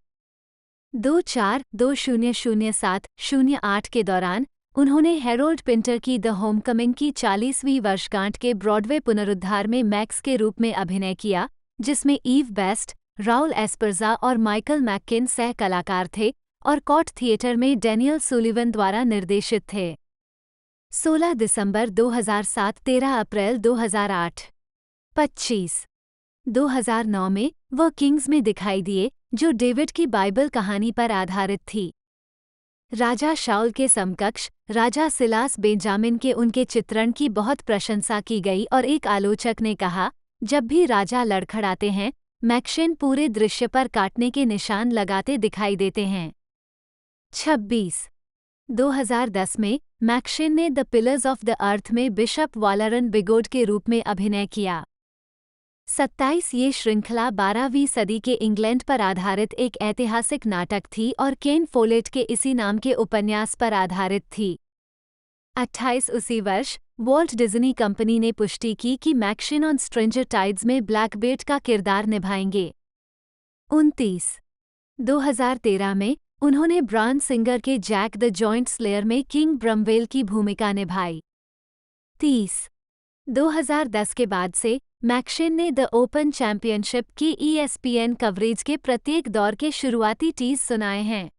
2007-08 के दौरान उन्होंने हैरोल्ड पिंटर की द होमकमिंग की 40वीं वर्षगांठ के ब्रॉडवे पुनरुद्धार में मैक्स के रूप में अभिनय किया, जिसमें ईव बेस्ट, राउल एस्पर्जा और माइकल मैक्किन सह कलाकार थे और कॉट थिएटर में डैनियल सुलिवन द्वारा निर्देशित थे। 16 दिसंबर 2007 13 अप्रैल 2008 25 2009 में वह किंग्स में दिखाई दिए, जो डेविड की बाइबल कहानी पर आधारित थी। राजा शाउल के समकक्ष राजा सिलास बेंजामिन के उनके चित्रण की बहुत प्रशंसा की गई और एक आलोचक ने कहा, जब भी राजा लड़खड़ाते हैं, मैक्शिन पूरे दृश्य पर काटने के निशान लगाते दिखाई देते हैं। 26 2010 में मैक्शिन ने the pillars of the earth में बिशप वालरन बिगोड के रूप में अभिनय किया। 27 ये श्रृंखला 12वीं सदी के इंग्लैंड पर आधारित एक ऐतिहासिक नाटक थी और केन फोलेट के इसी नाम के उपन्यास पर आधारित थी। 28 उसी वर्ष वॉल्ट डिज्नी कंपनी ने पुष्टि की कि मैक्शिन ऑन स्ट्रेंजर टाइड्स में ब्लैकबेट का किरदार निभाएंगे। 29 2013 में उन्होंने ब्रायन सिंगर के जैक द जॉइंट स्लेयर में किंग ब्रमवेल की भूमिका निभाई। 30 2010 के बाद से मैक्शिन ने द ओपन चैंपियनशिप की ESPN कवरेज के प्रत्येक दौर के शुरुआती टीज सुनाए हैं।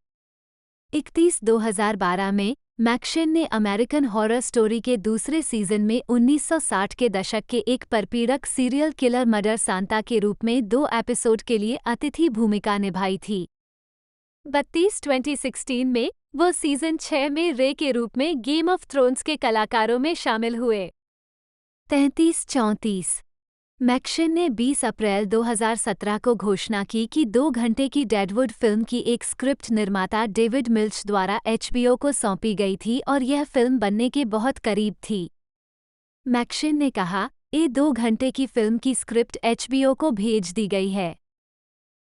31 2012 में मैक्शिन ने अमेरिकन हॉरर स्टोरी के दूसरे सीजन में 1960 के दशक के एक परपीड़क सीरियल किलर मर्डर सांता के रूप में 2 एपिसोड के लिए अतिथि भूमिका निभाई थी। 32 2016 में वो सीजन 6 में रे के रूप में गेम ऑफ थ्रोन्स के कलाकारों में शामिल हुए। 33-34 मैक्शिन ने 20 अप्रैल 2017 को घोषणा की कि 2 घंटे की डेडवुड फिल्म की एक स्क्रिप्ट निर्माता डेविड मिल्च द्वारा HBO को सौंपी गई थी और यह फिल्म बनने के बहुत करीब थी। मैक्शिन ने कहा, ये 2 घंटे की फिल्म की स्क्रिप्ट HBO को भेज दी गई है।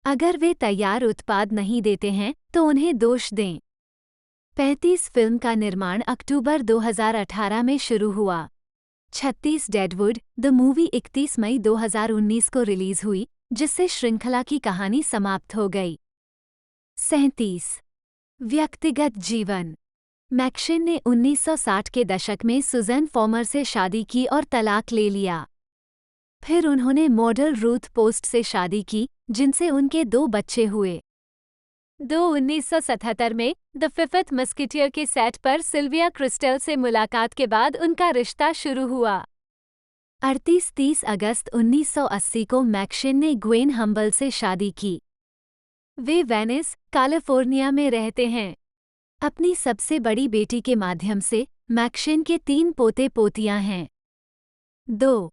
अगर वे तैयार उत्पाद नहीं देते हैं तो उन्हें दोष दें। 35 फिल्म का निर्माण अक्टूबर 2018 में शुरू हुआ। 36 डेडवुड द मूवी 31 मई 2019 को रिलीज हुई, जिससे श्रृंखला की कहानी समाप्त हो गई। 37 व्यक्तिगत जीवन मैक्शिन ने 1960 के दशक में सुज़ैन फॉर्मर से शादी की और तलाक ले लिया। फिर उन्होंने मॉडल रूथ पोस्ट से शादी की, जिनसे उनके 2 बच्चे हुए। 1977 में द फिफ्थ मस्किटियर के सेट पर सिल्विया क्रिस्टेल से मुलाकात के बाद उनका रिश्ता शुरू हुआ। 38-30 अगस्त 1980 को मैक्शिन ने ग्वेन हम्बल से शादी की। वे वेनिस, कैलिफोर्निया में रहते हैं। अपनी सबसे बड़ी बेटी के माध्यम से मैक्शिन के 3 पोते पोतियां हैं। 2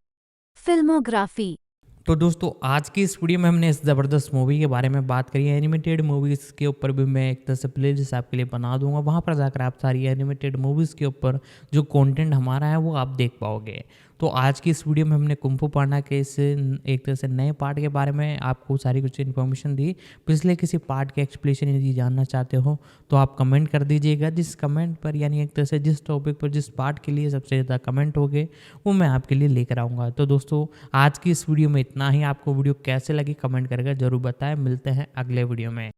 फिल्मोग्राफी तो दोस्तों आज की इस वीडियो में हमने इस ज़बरदस्त मूवी के बारे में बात करी है। एनिमेटेड मूवीज़ के ऊपर भी मैं एक तरह से प्लेलिस्ट आपके लिए बना दूंगा, वहाँ पर जाकर आप सारी एनिमेटेड मूवीज़ के ऊपर जो कंटेंट हमारा है वो आप देख पाओगे। तो आज की इस वीडियो में हमने कुंग फू पांडा के इस एक तरह से नए पार्ट के बारे में आपको सारी कुछ इन्फॉर्मेशन दी। पिछले किसी पार्ट के एक्सप्लेनेशन यदि जानना चाहते हो तो आप कमेंट कर दीजिएगा। जिस कमेंट पर यानी एक तरह से जिस टॉपिक पर जिस पार्ट के लिए सबसे ज़्यादा कमेंट हो गए वो मैं आपके लिए लेकर आऊँगा। तो दोस्तों आज की इस वीडियो में इतना ही। आपको वीडियो कैसे लगी कमेंट करके ज़रूर बताएं। मिलते हैं अगले वीडियो में।